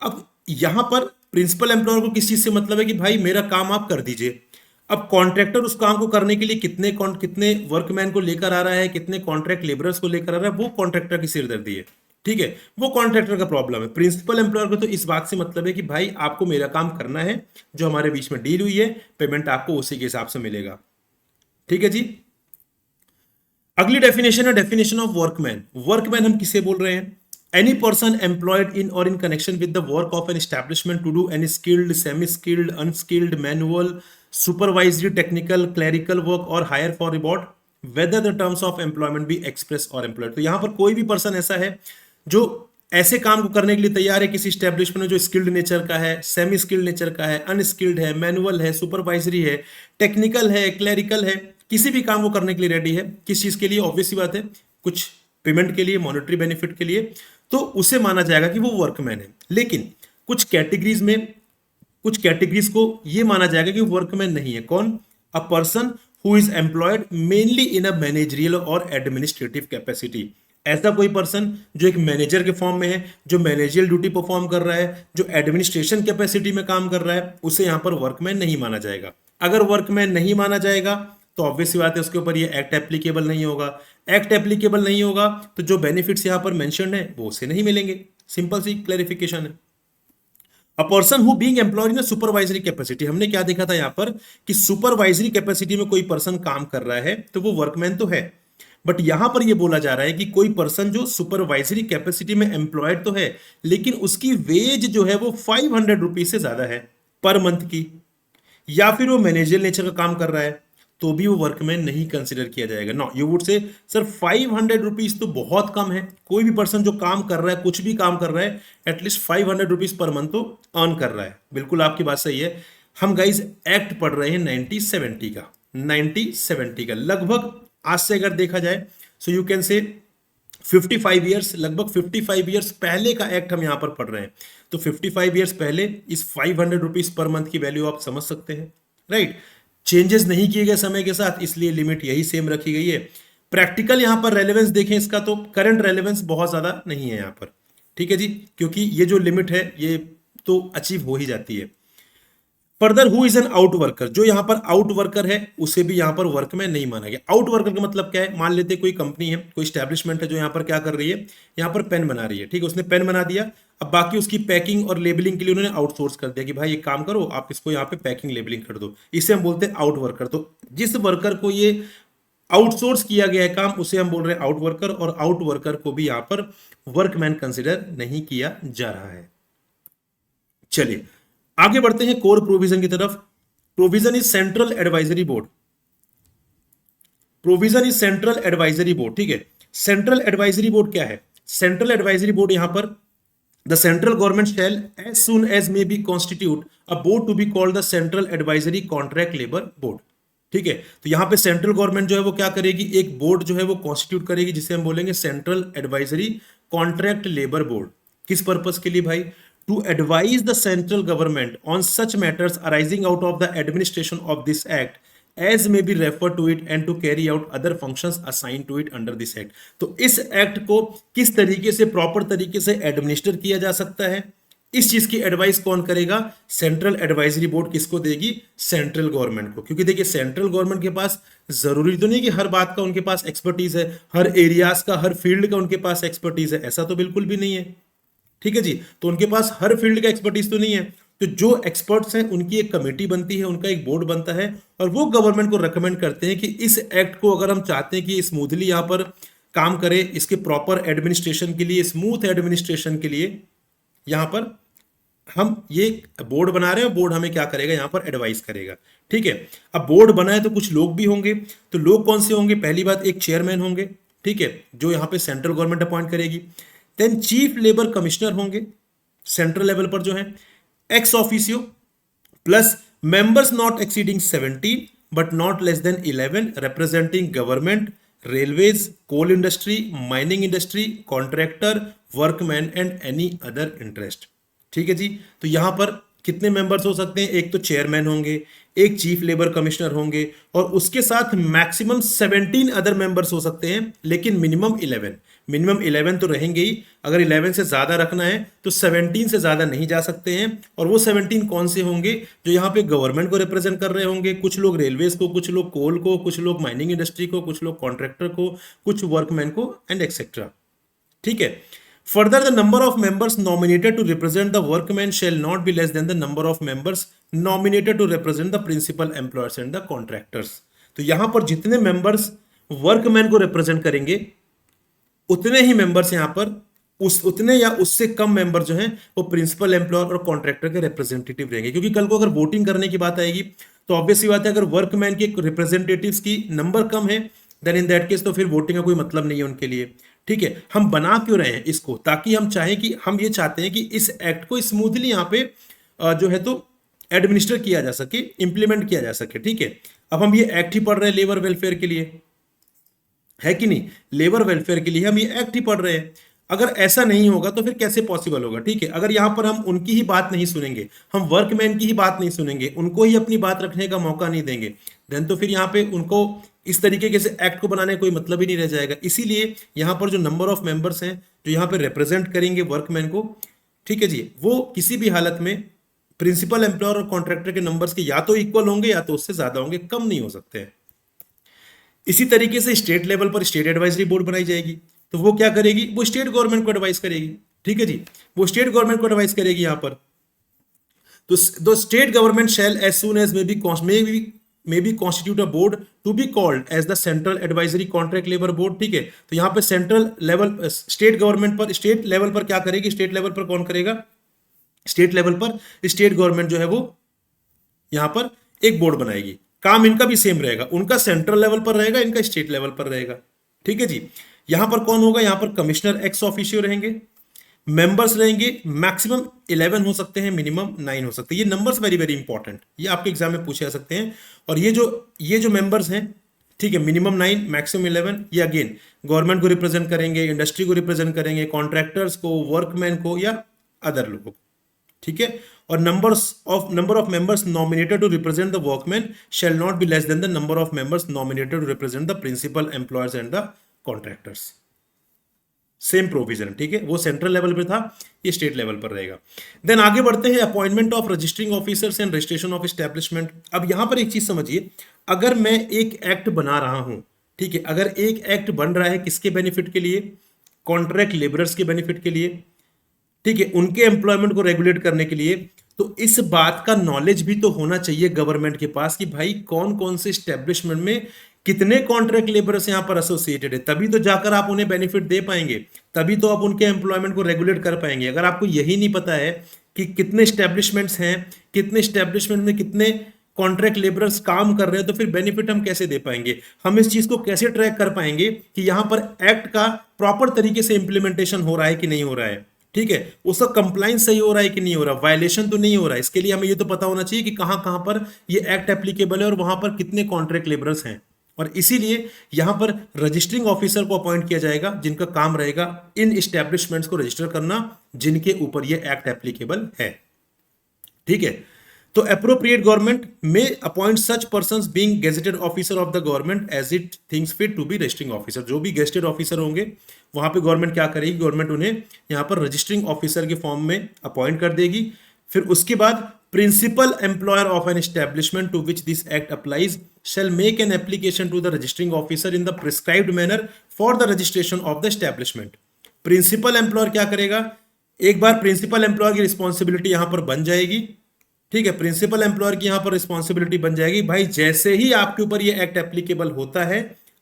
अब यहां पर प्रिंसिपल एम्प्लॉयर को किस चीज से मतलब है कि भाई मेरा काम आप कर दीजिए। अब कॉन्ट्रैक्टर उस काम को करने के लिए कितने वर्कमैन को लेकर आ रहा है, कितने कॉन्ट्रैक्ट लेबरर्स को लेकर आ रहा है, वो कॉन्ट्रैक्टर की सिरदर्दी है। ठीक है, वो कॉन्ट्रैक्टर का प्रॉब्लम है। प्रिंसिपल एम्प्लॉयर को तो इस बात से मतलब है कि भाई आपको मेरा काम करना है, जो हमारे बीच में डील हुई है, पेमेंट आपको उसी के हिसाब से मिलेगा। ठीक है जी। अगली डेफिनेशन है डेफिनेशन ऑफ वर्कमैन। वर्कमैन हम किसे बोल रहे हैं? Any person employed in or in connection with the work of an establishment to do any skilled, semi skilled, unskilled, manual, supervisory, technical, clerical work or hire for reward whether the terms of employment be express or employed. तो यहां पर कोई भी person ऐसा है जो ऐसे काम को करने के लिए तैयार है किसी स्टैब्लिशमेंट में, जो स्किल्ड नेचर का है, सेमी स्किल्ड नेचर का है, अनस्किल्ड है, मैनुअल है, सुपरवाइजरी है, टेक्निकल है, क्लैरिकल है, किसी भी काम को करने के लिए रेडी है। किस चीज के लिए? ऑब्वियसली बात है, कुछ पेमेंट के लिए, मॉनेटरी बेनिफिट के लिए, तो उसे माना जाएगा कि वो वर्कमैन है। लेकिन कुछ कैटेगरीज को ये माना जाएगा कि वर्कमैन नहीं है। कौन? A person who is employed mainly in a managerial और एडमिनिस्ट्रेटिव कैपेसिटी। ऐसा कोई पर्सन जो एक मैनेजर के फॉर्म में है, जो मैनेजरियल ड्यूटी परफॉर्म कर रहा है, जो एडमिनिस्ट्रेशन कैपेसिटी में काम कर रहा है, उसे यहां पर वर्कमैन नहीं माना जाएगा। अगर वर्कमैन नहीं माना जाएगा तो ऑब्वियस बात है उसके ऊपर ये एक्ट एप्लीकेबल नहीं होगा। एक्ट एप्लीकेबल नहीं होगा तो जो बेनिफिट्स यहां पर मेंशन्ड है वो उसे नहीं मिलेंगे। सिंपल सी क्लैरिफिकेशन है। A person who being employed in a supervisory capacity, हमने क्या देखा था यहां पर कि सुपरवाइजरी कैपेसिटी में कोई पर्सन काम कर रहा है तो वो वर्कमैन तो है, बट यहां पर ये बोला जा रहा है कि कोई पर्सन जो सुपरवाइजरी कैपेसिटी में एम्प्लॉयड तो है, लेकिन उसकी वेज जो है वो 500 रुपीज से ज्यादा है पर मंथ की, या फिर वो मैनेजरियल नेचर का काम कर रहा है, तो भी वो वर्कमैन नहीं कंसिडर किया जाएगा। No, you would say sir 500 rupees तो बहुत कम है। कोई भी पर्सन जो काम कर रहा है, कुछ भी काम कर रहा है, एटलीस्ट 500 रुपीज पर मंथ तो अर्न कर रहा है। बिल्कुल आपकी बात सही है। हम गाइज एक्ट पढ़ रहे हैं 1970 का, 1970 का लगभग, आज से अगर देखा जाए so you can say 55 years, लगभग 55 ईयर्स पहले का एक्ट हम यहां पर पढ़ रहे हैं। तो 55 ईयर्स पहले इस 500 रुपीज पर मंथ की वैल्यू आप समझ सकते हैं। राइट, चेंजेस नहीं किए गए समय के साथ, इसलिए लिमिट यही सेम रखी गई है। प्रैक्टिकल यहां पर रेलेवेंस देखें इसका, तो करंट रेलेवेंस बहुत ज्यादा नहीं है यहां पर। ठीक है जी, क्योंकि ये जो लिमिट है ये तो अचीव हो ही जाती है। Further who is an out worker, जो यहां पर आउट वर्कर है उसे भी यहां पर वर्कमैन नहीं माना गया। आउट वर्कर का मतलब क्या है? मान लेते कोई कंपनी है, कोई स्टैब्लिशमेंट है जो यहां पर क्या कर रही है, यहां पर पेन बना रही है। ठीक है, उसने पेन बना दिया, अब बाकी उसकी पैकिंग और लेबलिंग के लिए उन्होंने आउटसोर्स कर दिया कि भाई एक काम करो, आप इसको यहाँ पे पैकिंग लेबलिंग कर दो। इसे हम बोलते हैं आउट वर्कर। तो जिस वर्कर को ये आउटसोर्स किया गया है काम, उसे हम बोल रहे हैं आउट वर्कर, और आउट वर्कर को भी यहां पर वर्कमैन कंसिडर नहीं किया जा रहा है। चलिए आगे बढ़ते हैं कोर प्रोविजन की तरफ। Provision is central advisory board. Provision is central advisory board, ठीक है। सेंट्रल एडवाइजरी बोर्ड क्या है? सेंट्रल एडवाइजरी बोर्ड यहां पर the central government shall as soon as may be constitute a board to be called the central advisory contract labour board, ठीक है। तो यहां पे सेंट्रल गवर्नमेंट जो है वो क्या करेगी, एक बोर्ड जो है वो कॉन्स्टिट्यूट करेगी जिसे हम बोलेंगे central advisory contract labour board. किस पर्पस के लिए भाई? To advise the central government on such matters arising out of the administration of this act as may be referred to it and to carry out other functions assigned to it under this act। तो इस act को किस तरीके से proper तरीके से administer किया जा सकता है, इस चीज की एडवाइस कौन करेगा? सेंट्रल एडवाइजरी बोर्ड किसको देगी? सेंट्रल गवर्नमेंट को। क्योंकि देखिए सेंट्रल गवर्नमेंट के पास जरूरी तो नहीं कि हर बात का उनके पास एक्सपर्टीज है, हर एरियाज का, हर फील्ड का उनके पास एक्सपर्टीज है, ऐसा तो बिल्कुल भी नहीं है, ठीक है जी। तो उनके पास हर फील्ड का एक्सपर्टीज तो नहीं है। तो जो एक्सपर्ट्स हैं उनकी एक कमेटी बनती है, उनका एक बोर्ड बनता है, और वो गवर्नमेंट को रेकमेंड करते हैं कि इस एक्ट को अगर हम चाहते हैं कि स्मूथली यहां पर काम करे, इसके प्रॉपर एडमिनिस्ट्रेशन के लिए, स्मूथ एडमिनिस्ट्रेशन के लिए यहां पर हम ये बोर्ड बना रहे हैं, बोर्ड हमें क्या करेगा, यहां पर एडवाइस करेगा, ठीक है। अब बोर्ड बना है तो कुछ लोग भी होंगे। तो लोग कौन से होंगे? पहली बात एक चेयरमैन होंगे, ठीक है, जो यहां पे सेंट्रल गवर्नमेंट अपॉइंट करेगी। देन चीफ लेबर कमिश्नर होंगे सेंट्रल लेवल पर जो है, ex officio, plus members not exceeding 17 but not less than 11 representing government, railways, coal industry, mining industry, contractor, workman and any other interest, ठीक है जी। तो यहां पर कितने मेंबर्स हो सकते हैं? एक तो चेयरमैन होंगे, एक चीफ लेबर कमिश्नर होंगे, और उसके साथ मैक्सिमम 17 अदर मेंबर्स हो सकते हैं, लेकिन मिनिमम 11। मिनिमम 11 तो रहेंगे ही। अगर 11 से ज्यादा रखना है तो 17 से ज्यादा नहीं जा सकते हैं। और वो 17 कौन से होंगे? जो यहाँ पे गवर्नमेंट को रिप्रेजेंट कर रहे होंगे, कुछ लोग रेलवेज को, कुछ लोग कोल को, कुछ लोग माइनिंग इंडस्ट्री को, कुछ लोग कॉन्ट्रैक्टर को, कुछ वर्कमैन को, एंड एक्सेट्रा, ठीक है। Further, the number of members nominated to represent the workmen shall not be less than the number of members nominated to represent the principal employers and the contractors। तो यहां पर जितने members workman को represent करेंगे, उतने ही members यहां पर उतने या उससे कम मेंबर जो हैं वो प्रिंसिपल एम्प्लॉयर और कॉन्ट्रैक्टर के रिप्रेजेंटेटिव रहेंगे। क्योंकि कल को अगर वोटिंग करने की बात आएगी तो ऑब्वियसली बात है, अगर वर्कमैन के रिप्रेजेंटेटिव्स की नंबर कम है, देन इन दैट केस तो फिर वोटिंग का कोई मतलब नहीं है उनके लिए, ठीक है। हम बना क्यों रहे हैं इसको? ताकि हम चाहें कि हम ये चाहते हैं कि इस एक्ट को स्मूथली यहाँ पे जो है तो एडमिनिस्टर किया जा सके, इंप्लीमेंट किया जा सके, ठीक है। अब हम ये एक्ट ही पढ़ रहे हैं लेबर वेलफेयर के लिए, है कि नहीं? लेबर वेलफेयर के लिए हम ये एक्ट ही पढ़ रहे हैं। अगर ऐसा नहीं होगा तो फिर कैसे पॉसिबल होगा, ठीक है। अगर यहां पर हम उनकी ही बात नहीं सुनेंगे, हम वर्कमैन की ही बात नहीं सुनेंगे, उनको ही अपनी बात रखने का मौका नहीं देंगे, देन तो फिर यहाँ पे उनको इस तरीके से एक्ट को बनाने का कोई मतलब ही नहीं रह जाएगा। इसीलिए यहाँ पर जो नंबर ऑफ मेंबर्स हैं जो यहाँ पे रिप्रेजेंट करेंगे वर्कमैन को, ठीक है जी, वो किसी भी हालत में प्रिंसिपल एम्प्लॉयर और कॉन्ट्रैक्टर के नंबर्स के या तो इक्वल होंगे या तो उससे ज्यादा होंगे, कम नहीं हो सकते हैं। इसी तरीके से स्टेट लेवल पर स्टेट एडवाइजरी बोर्ड बनाई जाएगी। तो वो क्या करेगी? वो स्टेट गवर्नमेंट को एडवाइस करेगी, ठीक है जी, वो स्टेट गवर्नमेंट को एडवाइस करेगी यहां पर। तो the state government shall as soon as may be constitute a board to be called as the central advisory contract labour board, ठीक है। तो यहां पे सेंट्रल लेवल स्टेट गवर्नमेंट पर, स्टेट लेवल पर क्या करेगी? स्टेट लेवल पर कौन करेगा? स्टेट लेवल पर स्टेट गवर्नमेंट जो है वो यहां पर एक बोर्ड बनाएगी। काम इनका भी सेम रहेगा, उनका सेंट्रल लेवल पर रहेगा, इनका स्टेट लेवल पर रहेगा, ठीक है जी। यहां पर कौन होगा? यहां पर कमिश्नर एक्स ऑफिशियो रहेंगे, मेंबर्स रहेंगे मैक्सिमम 11 हो सकते हैं, मिनिमम 9 हो सकते हैं। ये नंबर्स वेरी वेरी इंपॉर्टेंट, ये आपके एग्जाम में पूछे जा सकते हैं। और ये जो मेंबर्स हैं, ठीक है, मिनिमम 9 मैक्सिमम 11, ये अगेन गवर्नमेंट को रिप्रेजेंट करेंगे, इंडस्ट्री को रिप्रेजेंट करेंगे, कॉन्ट्रैक्टर्स को, वर्कमैन को या अदर लोगों को, ठीक है। और number of members nominated to represent the workman shall not be less than the number of members nominated to represent the principal employers and the contractors. Same provision, ठीक है, वो सेंट्रल लेवल पे था, ये स्टेट लेवल पर रहेगा। Then आगे बढ़ते हैं, appointment of registering officers and registration of establishment. अब यहां पर एक चीज समझिए, अगर मैं एक एक्ट बना रहा हूं, ठीक है, अगर एक एक्ट बन रहा है किसके बेनिफिट के लिए? कॉन्ट्रैक्ट लेबरर्स के बेनिफिट के लिए। ठीक है, उनके एम्प्लॉयमेंट को रेगुलेट करने के लिए। तो इस बात का नॉलेज भी तो होना चाहिए गवर्नमेंट के पास कि भाई कौन कौन से स्टैब्लिशमेंट में कितने कॉन्ट्रैक्ट लेबरर्स यहां पर एसोसिएटेड है, तभी तो जाकर आप उन्हें बेनिफिट दे पाएंगे, तभी तो आप उनके एम्प्लॉयमेंट को रेगुलेट कर पाएंगे। अगर आपको यही नहीं पता है कि कितने स्टैब्लिशमेंट्स हैं, कितने स्टैब्लिशमेंट में कितने कॉन्ट्रैक्ट लेबरर्स काम कर रहे हैं, तो फिर बेनिफिट हम कैसे दे पाएंगे? हम इस चीज को कैसे ट्रैक कर पाएंगे कि यहां पर एक्ट का प्रॉपर तरीके से इंप्लीमेंटेशन हो रहा है कि नहीं हो रहा है? ठीक है, उसका कंप्लाइंस सही हो रहा है कि नहीं हो रहा, वायलेशन तो नहीं हो रहा है। इसके लिए हमें ये तो पता होना चाहिए कि कहां कहां पर ये एक्ट एप्लीकेबल है और वहां पर कितने कॉन्ट्रैक्ट लेबरर्स हैं। और इसीलिए यहां पर रजिस्टरिंग ऑफिसर को अपॉइंट किया जाएगा, जिनका काम रहेगा इन एस्टैब्लिशमेंट्स को रजिस्टर करना जिनके ऊपर ये एक्ट एप्लीकेबल है। ठीक है, तो अप्रोप्रिएट गवर्नमेंट में appoint such persons being gazetted officer of the government as it thinks fit to be registering officer. जो भी गेजेटेड ऑफिसर होंगे वहां पे गवर्नमेंट क्या करेगी, गवर्नमेंट उन्हें यहां पर रजिस्टरिंग ऑफिसर के फॉर्म में अपॉइंट कर देगी। फिर उसके बाद principal employer of an establishment to which this act applies shall make an application to the registering officer in the prescribed manner for the registration of the establishment। Principal employer क्या करेगा, एक बार principal employer की responsibility यहां पर बन जाएगी। ठीक है, प्रिंसिपल एम्प्लॉयर की यहां पर रिस्पॉन्सिबिलिटी बन जाएगी, भाई जैसे ही आपके ऊपर ये एक्ट एप्लीकेबल होता है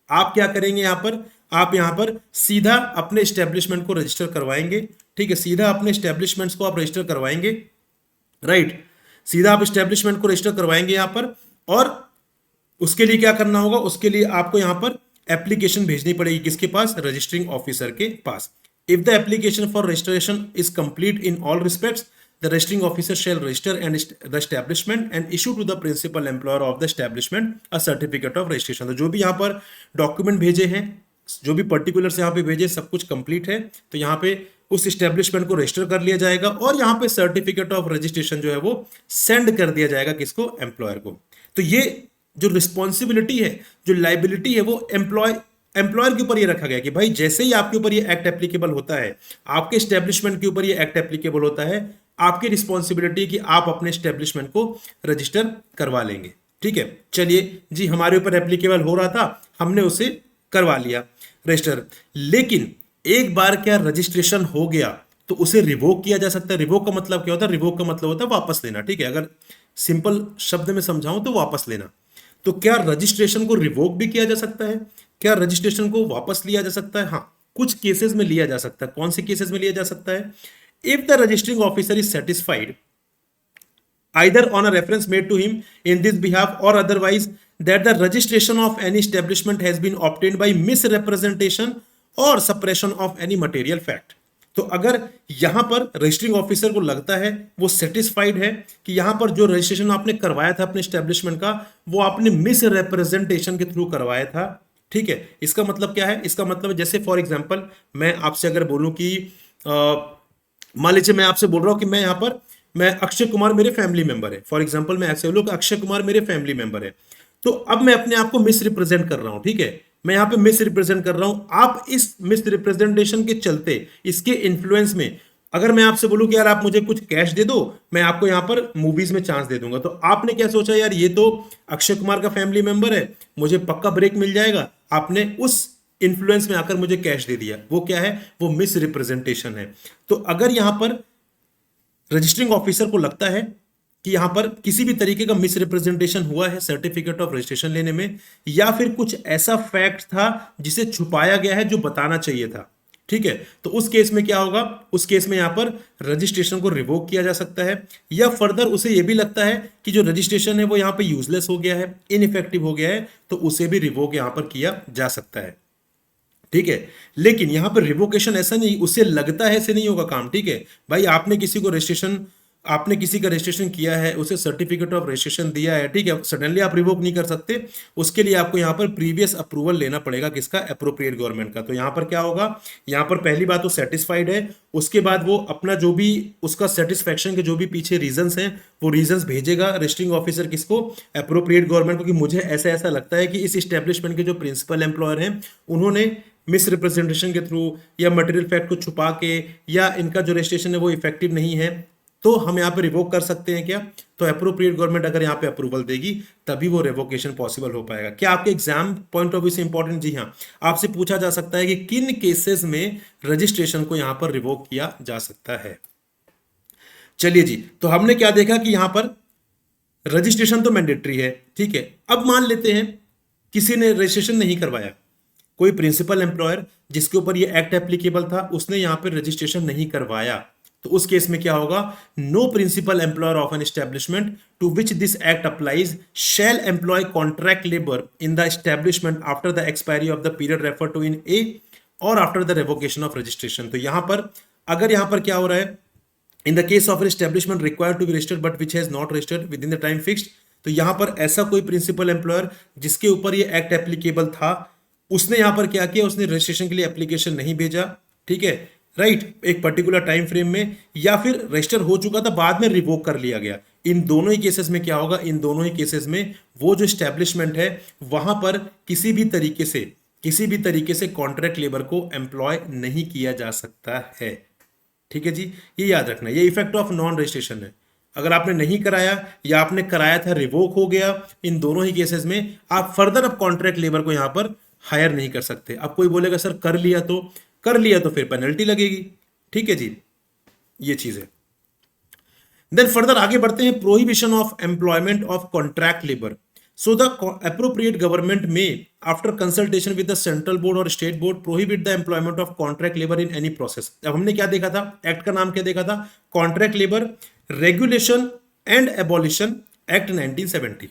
आप क्या करेंगे, यहां पर आप यहां पर सीधा अपने स्टैब्लिशमेंट को रजिस्टर करवाएंगे। ठीक है, सीधा अपने स्टैब्लिशमेंट्स को आप रजिस्टर करवाएंगे, राइट, सीधा आप स्टैब्लिशमेंट को रजिस्टर करवाएंगे यहां पर। और उसके लिए क्या करना होगा, उसके लिए आपको यहां पर एप्लीकेशन भेजनी पड़ेगी, किसके पास, रजिस्टरिंग ऑफिसर के पास। If the application for registration is complete in all respects the registering officer shall register the establishment and issue to the principal employer of the establishment a certificate of registration। तो जो भी यहाँ पर document भेजे हैं, जो भी particulars यहाँ पे भेजे, सब कुछ कंप्लीट है, तो यहाँ पे उस स्टैब्लिशमेंट को रजिस्टर कर लिया जाएगा और यहाँ पे सर्टिफिकेट ऑफ रजिस्ट्रेशन जो है वो सेंड कर दिया जाएगा, किसको, एम्प्लॉयर को। तो ये जो रिस्पॉन्सिबिलिटी है, जो लाइबिलिटी है, वो एम्प्लॉयर के ऊपर ये रखा गया कि भाई जैसे ही आपके ऊपर ये एक्ट एप्लीकेबल होता है, आपके स्टैब्लिशमेंट के ऊपर ये एक्ट एप्लीकेबल होता है, आपकी रिस्पॉन्सिबिलिटी कि आप अपने स्टैब्लिशमेंट को रजिस्टर करवा लेंगे। ठीक है, चलिए जी, हमारे ऊपर एप्लीकेबल हो रहा था, हमने उसे करवा लिया रजिस्टर। लेकिन एक बार क्या रजिस्ट्रेशन हो गया तो उसे रिवोक किया जा सकता है। रिवोक का मतलब क्या होता है, रिवोक का मतलब होता है वापस लेना। ठीक है, अगर सिंपल शब्द में समझाऊं तो वापस लेना। तो क्या रजिस्ट्रेशन को रिवोक भी किया जा सकता है, क्या रजिस्ट्रेशन को वापस लिया जा सकता है? हाँ, कुछ केसेस में लिया जा सकता है। कौन से केसेस में लिया जा सकता है? If the registering officer is satisfied either on a reference made to him in this behalf or otherwise that the registration of any establishment has been obtained by misrepresentation or suppression of any material fact। तो अगर यहां पर registering officer को लगता है, वो satisfied है कि यहां पर जो रजिस्ट्रेशन आपने करवाया था अपने एस्टेब्लिशमेंट का, वो आपने मिस रिप्रेजेंटेशन के थ्रू करवाया था। ठीक है, इसका मतलब क्या है, इसका मतलब जैसे फॉर एग्जांपल मैं आपसे अगर बोलूं कि मान लीजिए मैं आपसे बोल रहा हूं कि मैं यहां पर, मैं अक्षय कुमार मेरे फैमिली मेंबर है, फॉर एग्जांपल मैं ऐसे बोलूं कि अक्षय कुमार मेरे फैमिली मेंबर है, तो अब मैं अपने आप को मिस रिप्रेजेंट कर रहा हूं। ठीक है, मैं यहां पे मिस रिप्रेजेंट कर रहा हूं। आप इस मिस रिप्रेजेंटेशन के चलते, इसके इन्फ्लुएंस में, अगर मैं आपसे बोलूं कि यार आप मुझे कुछ कैश दे दो, मैं आपको यहां पर मूवीज में चांस दे दूंगा, तो आपने क्या सोचा, यार ये तो अक्षय कुमार का फैमिली मेंबर है, मुझे पक्का ब्रेक मिल जाएगा। आपने उस इन्फ्लुएंस में आकर मुझे कैश दे दिया, वो क्या है, वो मिस रिप्रेजेंटेशन है। तो अगर यहां पर रजिस्टरिंग ऑफिसर को लगता है कि यहां पर किसी भी तरीके का मिस रिप्रेजेंटेशन हुआ है सर्टिफिकेट ऑफ रजिस्ट्रेशन लेने में, या फिर कुछ ऐसा फैक्ट था जिसे छुपाया गया है जो बताना चाहिए था, ठीक है, तो उस केस में क्या होगा, उस केस में यहां पर रजिस्ट्रेशन को रिवोक किया जा सकता है, या फर्दर उसे यह भी लगता है कि जो रजिस्ट्रेशन है वो यहां पर यूजलेस हो गया है, इनइफेक्टिव हो गया है, तो उसे भी रिवोक यहां पर किया जा सकता है। ठीक है, लेकिन यहां पर रिवोकेशन ऐसा नहीं, उसे लगता है ऐसे नहीं होगा काम। ठीक है भाई, आपने किसी को रजिस्ट्रेशन, आपने किसी का रजिस्ट्रेशन किया है, उसे सर्टिफिकेट ऑफ रजिस्ट्रेशन दिया है, ठीक है, सडनली आप रिवोक नहीं कर सकते, उसके लिए आपको यहां पर प्रीवियस अप्रूवल लेना पड़ेगा, किसका, एप्रोप्रिएट गवर्नमेंट का। तो यहां पर क्या होगा, यहां पर पहली बात वो सेटिस्फाइड है, उसके बाद वो अपना जो भी उसका सेटिस्फैक्शन के जो भी पीछे रीजंस हैं वो रीजंस भेजेगा रजिस्टरिंग ऑफिसर, किसको, एप्रोप्रिएट गवर्नमेंट को, कि मुझे ऐसा ऐसा लगता है कि इस एस्टेब्लिशमेंट के जो प्रिंसिपल एम्प्लॉयर हैं उन्होंने मिस रिप्रेजेंटेशन के थ्रू या मटेरियल फैक्ट को छुपा के, या इनका जो रजिस्ट्रेशन है वो इफेक्टिव नहीं है, तो हम यहाँ पे रिवोक कर सकते हैं क्या। तो एप्रोप्रिएट गवर्नमेंट अगर यहाँ पे अप्रूवल देगी तभी वो रिवोकेशन पॉसिबल हो पाएगा। क्या आपके एग्जाम पॉइंट ऑफ व्यू से इंपॉर्टेंट, जी हाँ, आपसे पूछा जा सकता है कि किन केसेस में रजिस्ट्रेशन को यहाँ पर रिवोक किया जा सकता है। चलिए जी, तो हमने क्या देखा कि यहां पर रजिस्ट्रेशन तो मैंडेटरी है, ठीक है। अब मान लेते हैं किसी ने रजिस्ट्रेशन नहीं करवाया, कोई प्रिंसिपल एम्प्लॉयर जिसके ऊपर ये एक्ट एप्लीकेबल था उसने यहां पर रजिस्ट्रेशन नहीं करवाया, तो उस केस में क्या होगा, no principal employer of an establishment to which this act applies shall employ contract labour in the establishment after the expiry of the period refer to in a or after the revocation of registration. तो यहां पर अगर यहां पर क्या हो रहा है, in the case of establishment required to be registered but which has not registered within the time fixed, तो यहां पर ऐसा कोई प्रिंसिपल एम्प्लॉयर जिसके ऊपर ये एक्ट एप्लीकेबल था, उसने यहां पर क्या किया, उसने रजिस्ट्रेशन के लिए एप्लीकेशन नहीं भेजा, ठीक है, राइट, एक पर्टिकुलर टाइम फ्रेम में, या फिर रजिस्टर हो चुका था बाद में रिवोक कर लिया गया। इन दोनों ही केसेस में क्या होगा, इन दोनों ही केसेस में वो जो एस्टेब्लिशमेंट है वहां पर किसी भी तरीके से कॉन्ट्रैक्ट लेबर को एम्प्लॉय नहीं किया जा सकता है, ठीक है जी। ये याद रखना, ये इफेक्ट ऑफ नॉन रजिस्ट्रेशन है। अगर आपने नहीं कराया या आपने कराया था रिवोक हो गया, इन दोनों ही केसेस में आप फर्दर अब कॉन्ट्रैक्ट लेबर को यहां पर हायर नहीं कर सकते। अब कोई बोलेगा सर कर लिया तो फिर पेनल्टी लगेगी, ठीक है जी, ये चीज है। देन फर्दर आगे बढ़ते हैं, prohibition of employment of contract labour. So the appropriate government may, after consultation with the central board or state board, prohibit the employment of contract labor in any process। अब हमने क्या देखा था, act का नाम क्या देखा था, contract labour regulation and abolition act 1970,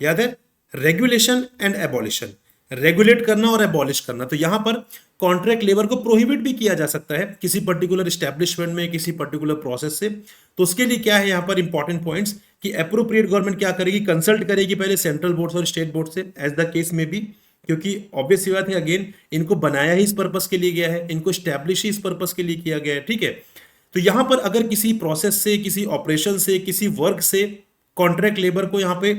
याद है, रेगुलेशन एंड एबॉलिशन, रेगुलेट करना और एबॉलिश करना। तो यहां पर कॉन्ट्रैक्ट लेबर को प्रोहिबिट भी किया जा सकता है किसी पर्टिकुलर एस्टेब्लिशमेंट में, किसी पर्टिकुलर प्रोसेस से। तो उसके लिए क्या है यहां पर इंपॉर्टेंट पॉइंट्स, कि अप्रोप्रिएट गवर्नमेंट क्या करेगी, कंसल्ट करेगी पहले सेंट्रल बोर्ड और स्टेट बोर्ड से, एज द केस में भी, क्योंकि ऑब्वियस सी बात है, अगेन इनको बनाया ही इस पर्पस के लिए गया है, इनको स्टैब्लिश ही इस पर्पस के लिए किया गया है, ठीक है। तो यहां पर अगर किसी प्रोसेस से, किसी ऑपरेशन से, किसी वर्क से कॉन्ट्रैक्ट लेबर को यहां पे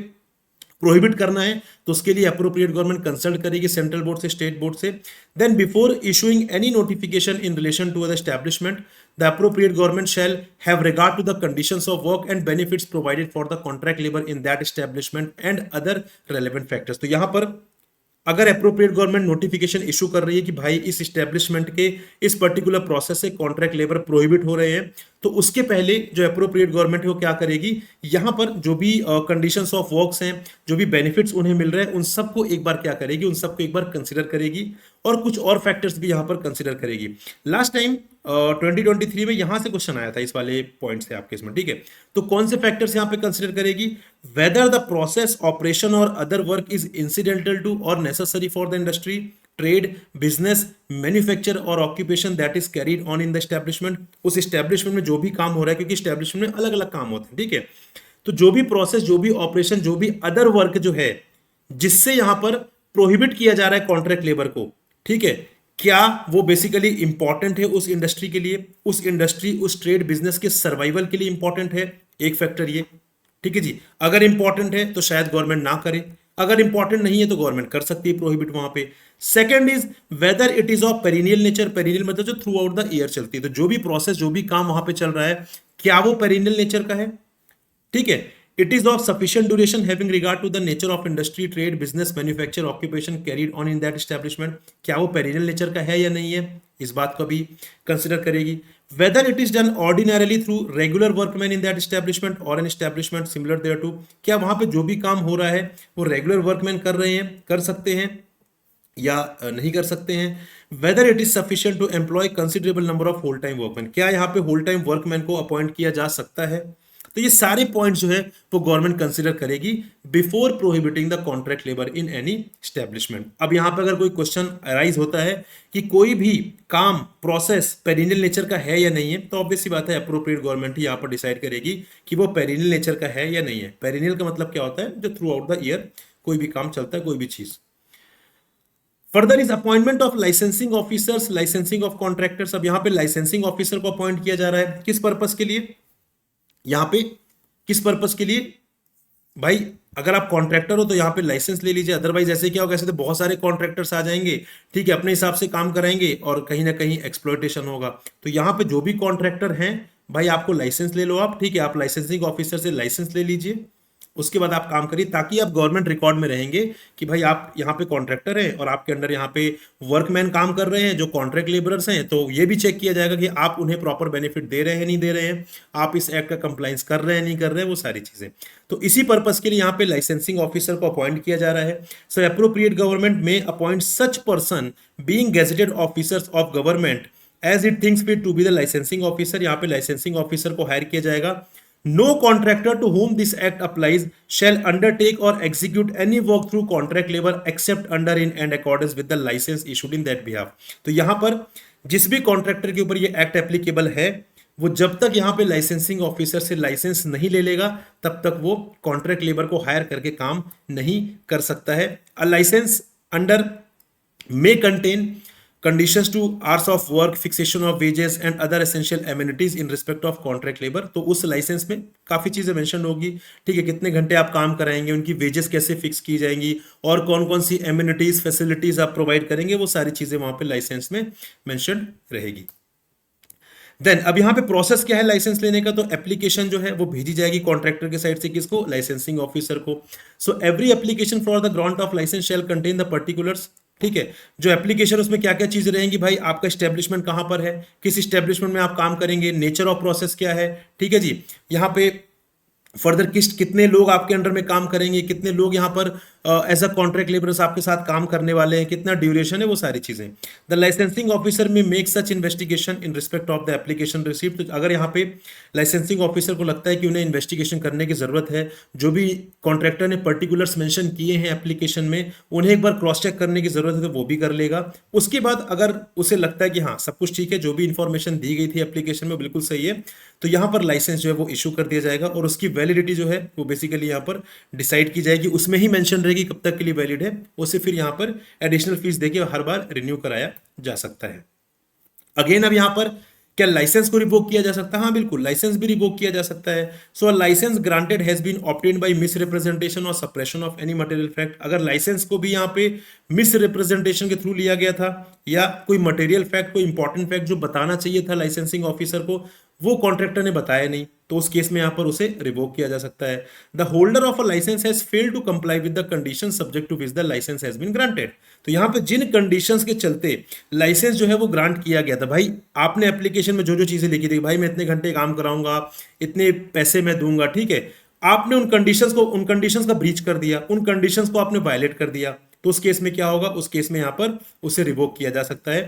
प्रोहिबिट करना है, तो उसके लिए अप्रोप्रिएट गवर्नमेंट कंसल्ट करेगी सेंट्रल बोर्ड से, स्टेट बोर्ड से। Then before issuing any notification in relation to the establishment, the appropriate government shall have regard to the conditions of work and benefits provided for the contract labour in that establishment and other relevant factors. तो यहां पर अगर appropriate government notification issue कर रही है कि भाई इस एस्टेब्लिशमेंट के इस पर्टिकुलर प्रोसेस से कॉन्ट्रैक्ट लेबर प्रोहिबिट हो रहे हैं, तो उसके पहले जो अप्रोप्रिएट गवर्नमेंट है वो क्या करेगी, यहां पर जो भी कंडीशंस ऑफ वर्क्स हैं, जो भी बेनिफिट्स उन्हें मिल रहे हैं, उन सबको एक बार क्या करेगी, उन सबको एक बार कंसिडर करेगी, और कुछ और फैक्टर्स भी यहां पर कंसिडर करेगी। लास्ट टाइम 2023 में यहां से क्वेश्चन आया था इस वाले पॉइंट से आपके इसमें, ठीक है। तो कौन से फैक्टर्स यहां पे कंसिडर करेगी, whether the process, operation or other work is incidental to or necessary for the industry, trade, business, manufacture or occupation that is carried on in the establishment. उस एस्टेब्लिशमेंट में जो भी काम हो रहा है, क्योंकि एस्टेब्लिशमेंट में अलग अलग काम होते हैं, ठीक है। तो जो भी प्रोसेस, जो भी ऑपरेशन, जो भी अदर वर्क जो है जिससे यहां पर प्रोहिबिट किया जा रहा है कॉन्ट्रैक्ट लेबर को, ठीक है, क्या वो बेसिकली इंपॉर्टेंट है उस इंडस्ट्री के लिए, उस इंडस्ट्री, उस ट्रेड बिजनेस के सर्वाइवल के लिए इंपॉर्टेंट है, एक फैक्टर ये, ठीक है जी। अगर इंपॉर्टेंट है तो शायद गवर्नमेंट ना करे, अगर इंपॉर्टेंट नहीं है तो गवर्नमेंट कर सकती है प्रोहिबिट वहां पे। Second is whether it is of perennial nature, perennial मतलब जो थ्रू आउट द ईयर चलती है, तो जो भी प्रोसेस, जो भी काम वहां पे चल रहा है, क्या वो पेरिनियल नेचर का है, ठीक है। It is of sufficient duration having regard to the nature of industry, trade, business, manufacture, occupation carried on in that establishment, क्या वो पेरिनियल नेचर का है या नहीं है, इस बात को भी कंसिडर करेगी। Whether it is done ordinarily through regular workman in that establishment or an establishment similar thereto, क्या वहां पे जो भी काम हो रहा है वो रेगुलर वर्कमैन कर रहे हैं, कर सकते हैं या नहीं कर सकते हैं। Whether it is sufficient to employ considerable number of whole time workman, क्या यहाँ पे होल टाइम वर्कमैन को अपॉइंट किया जा सकता है। तो ये सारे पॉइंट्स जो है वो गवर्नमेंट कंसीडर करेगी before prohibiting the contract labour in any establishment. अब यहां पे अगर कोई क्वेश्चन अराइज होता है कि कोई भी काम, प्रोसेस पेरिनियल नेचर का है या नहीं है, तो ऑब्वियस सी बात है अप्रोप्रिएट गवर्नमेंट ही यहां पर डिसाइड करेगी कि वो पेरिनियल नेचर का है या नहीं है। पेरिनियल का मतलब क्या होता है, जो थ्रू आउट द ईयर कोई भी काम चलता है, कोई भी चीज। Further is appointment of licensing officers, licensing of contractors. अब यहां पे लाइसेंसिंग ऑफिसर को अपॉइंट किया जा रहा है, किस पर्पस के लिए, यहां पे किस पर्पस के लिए, भाई अगर आप कॉन्ट्रैक्टर हो तो यहां पे लाइसेंस ले लीजिए, अदरवाइज ऐसे क्या होगा, ऐसे तो बहुत सारे कॉन्ट्रैक्टर्स आ जाएंगे, ठीक है, अपने हिसाब से काम कराएंगे और कहीं ना कहीं एक्सप्लॉयटेशन होगा। तो यहां पे जो भी कॉन्ट्रैक्टर हैं भाई, आपको लाइसेंस ले लो आप, ठीक है, आप लाइसेंसिंग ऑफिसर से लाइसेंस ले लीजिए, उसके बाद आप काम करिए, ताकि आप गवर्नमेंट रिकॉर्ड में रहेंगे कि भाई आप यहाँ पे कॉन्ट्रैक्टर हैं और आपके अंडर यहाँ पे वर्कमैन काम कर रहे हैं जो कॉन्ट्रैक्ट लेबरर्स हैं। तो ये भी चेक किया जाएगा कि आप उन्हें प्रॉपर बेनिफिट दे रहे हैं नहीं दे रहे हैं, आप इस एक्ट का कंप्लाइंस कर रहे हैं नहीं कर रहे हैं, वो सारी चीजें। तो इसी पर्पज के लिए यहाँ पे लाइसेंसिंग ऑफिसर को अपॉइंट किया जा रहा है। सो एप्रोप्रिएट गवर्नमेंट में appoint such person being gazetted officers of government as it thinks fit to be the licensing officer. यहाँ पे लाइसेंसिंग ऑफिसर को हायर किया जाएगा। No contractor to whom this act applies shall undertake or execute any work through contract labor except under in and accordance with the license issued in that behalf। तो यहां पर जिस भी contractor के ऊपर ये एक्ट एप्लीकेबल है, वो जब तक यहां पे लाइसेंसिंग ऑफिसर से लाइसेंस नहीं ले लेगा तब तक वो कॉन्ट्रैक्ट लेबर को हायर करके काम नहीं कर सकता है। A licence under may contain conditions to hours of work, fixation of wages and other essential amenities in respect of contract labor। तो उस लाइसेंस में काफी चीजें मेंशन होगी, ठीक है, कितने घंटे आप काम कराएंगे, उनकी वेजेस कैसे फिक्स की जाएंगी और कौन कौन सी एमिनिटीज फैसिलिटीज आप प्रोवाइड करेंगे, वो सारी चीजें वहां पे लाइसेंस में मेंशन रहेगी। देन अब यहाँ पे प्रोसेस क्या है लाइसेंस लेने का, तो एप्लीकेशन जो है वो भेजी जाएगी कॉन्ट्रैक्टर के साइड से किसको, लाइसेंसिंग ऑफिसर को। So every application for the grant of licence shall contain the particulars, ठीक है, जो एप्लीकेशन उसमें क्या क्या चीजें रहेंगी, भाई आपका स्टैब्लिशमेंट कहां पर है, किस स्टैब्लिशमेंट में आप काम करेंगे, नेचर ऑफ प्रोसेस क्या है, ठीक है जी, यहाँ पे फर्दर कितने लोग आपके अंडर में काम करेंगे, कितने लोग यहाँ पर एज अ कॉन्ट्रैक्ट लेबरर्स आपके साथ काम करने वाले हैं, कितना ड्यूरेशन है, वो सारी चीजें। द लाइसेंसिंग ऑफिसर में make such investigation in respect of the application received. तो अगर यहाँ पे लाइसेंसिंग ऑफिसर को लगता है कि उन्हें इन्वेस्टिगेशन करने की जरूरत है, जो भी कॉन्ट्रैक्टर ने पर्टिकुलर्स मेंशन किए हैं एप्लीकेशन में उन्हें एक बार क्रॉस चेक करने की जरूरत है, तो वो भी कर लेगा। उसके बाद अगर उसे लगता है कि हाँ सब कुछ ठीक है, जो भी इंफॉर्मेशन दी गई थी एप्लीकेशन में बिल्कुल सही है, तो यहाँ पर लाइसेंस जो है वो इशू कर दिया जाएगा और उसकी वैलिडिटी जो है वो बेसिकली यहाँ पर डिसाइड की जाएगी। उसमें ही मेंशन रहेगी कब तक के लिए वैलिड है, उसे फिर यहाँ पर एडिशनल फीस देके हर बार रिन्यू कराया जा सकता है। अगेन अब यहाँ पर क्या लाइसेंस को रिवोक किया जा सकता है, हाँ बिल्कुल लाइसेंस भी रिवोक किया जा सकता है। So licence granted has been obtained by misrepresentation or suppression of any material fact. अगर लाइसेंस को भी यहाँ पे मिस रिप्रेजेंटेशन के थ्रू लिया गया था या कोई मटेरियल फैक्ट, कोई इंपॉर्टेंट फैक्ट जो बताना चाहिए था लाइसेंसिंग ऑफिसर को, वो कॉन्ट्रैक्टर ने बताया नहीं, तो उस केस में यहां पर उसे रिवोक किया जा सकता है। The holder of a licence has failed to comply with the condition subject to which the licence has been granted. तो यहां पे जिन कंडीशंस के चलते लाइसेंस जो है वो ग्रांट किया गया था, भाई आपने एप्लीकेशन में जो जो चीजें लिखी थी, भाई मैं इतने घंटे काम कराऊंगा, इतने पैसे मैं दूंगा, ठीक है, आपने उन कंडीशंस का ब्रीच कर दिया, उन कंडीशंस को आपने वायलेट कर दिया, तो उस केस में क्या होगा, उस केस में यहां पर उसे रिवोक किया जा सकता है।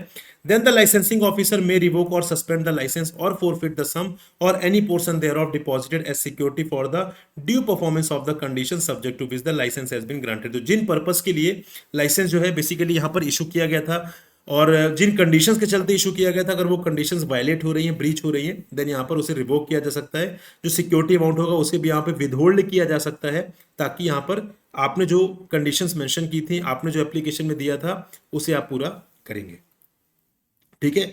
Then the licensing officer may revoke or suspend the licence or forfeit the sum or any portion thereof deposited as security for the due performance of the condition subject to which the licence has been granted. तो जिन purpose के लिए licence जो है basically यहां पर issue किया गया था और जिन कंडीशंस के चलते इशू किया गया था, अगर वो कंडीशंस वायलेट हो रही हैं, ब्रीच हो रही हैं, देन यहाँ पर उसे रिवोक किया जा सकता है। जो सिक्योरिटी अमाउंट होगा उसे भी यहाँ पे विदहोल्ड किया जा सकता है, ताकि यहाँ पर आपने जो कंडीशंस मेंशन की थी, आपने जो एप्लीकेशन में दिया था, उसे आप पूरा करेंगे, ठीक है।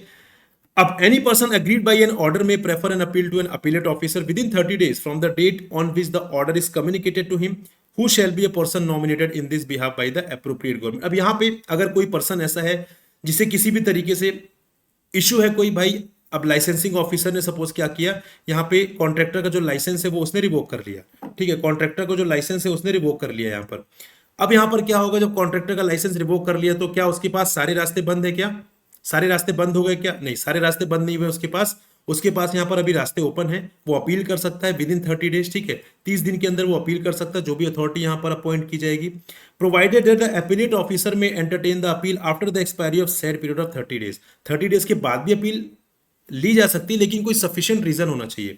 अब any person agreed by an order may prefer an appeal to an appellate officer within 30 days from the date on which the order is communicated to him who shall be a person nominated in this behalf by the appropriate government. अब यहाँ पे अगर कोई person ऐसा है जिसे किसी भी तरीके से इशू है कोई, भाई अब लाइसेंसिंग ऑफिसर ने सपोज क्या किया, यहाँ पे कॉन्ट्रैक्टर का जो लाइसेंस है वो उसने रिवोक कर लिया, ठीक है, कॉन्ट्रैक्टर को जो लाइसेंस है उसने रिवोक कर लिया यहाँ पर। अब यहाँ पर क्या होगा, जब कॉन्ट्रैक्टर का लाइसेंस रिवोक कर लिया तो क्या उसके पास सारे रास्ते बंद है, क्या सारे रास्ते बंद हो गए, क्या नहीं, सारे रास्ते बंद नहीं हुए उसके पास यहाँ पर अभी रास्ते ओपन है, वो अपील कर सकता है विद इन 30 days, ठीक है, 30 दिन के अंदर वो अपील कर सकता है, जो भी अथॉरिटी यहाँ पर अपॉइंट की जाएगी, provided that the appellate officer may entertain the appeal after the expiry of said period of 30 days। 30 days के बाद भी अपील ली जा सकती है, लेकिन कोई सफिशिएंट रीजन होना चाहिए,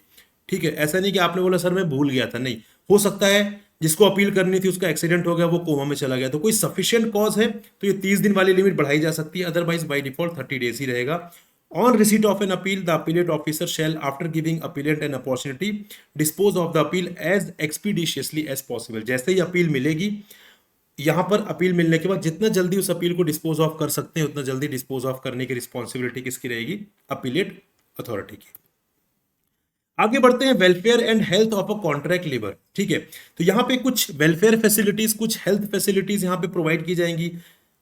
ठीक है, ऐसा नहीं कि आपने बोला सर मैं भूल गया था, नहीं, हो सकता है जिसको अपील करनी थी उसका एक्सीडेंट हो गया, वो कोमा में चला गया, तो कोई सफिशिएंट कॉज है तो ये 30 दिन वाली लिमिट बढ़ाई जा सकती है, अदरवाइज बाय डिफॉल्ट 30 days ही रहेगा। On receipt of an appeal the appellate officer shall after giving appellant an opportunity dispose of the appeal as expeditiously as possible. जैसे ही अपील मिलेगी, यहां पर अपील मिलने के बाद जितना जल्दी उस अपील को डिस्पोज ऑफ कर सकते हैं उतना जल्दी डिस्पोज ऑफ करने की रिस्पॉन्सिबिलिटी किसकी रहेगी, अपीलेट अथॉरिटी की। आगे बढ़ते हैं, welfare and health of a contract labour, ठीक है, तो यहाँ पे कुछ वेलफेयर फैसिलिटीज, कुछ हेल्थ फैसिलिटीज यहाँ पे प्रोवाइड की जाएंगी।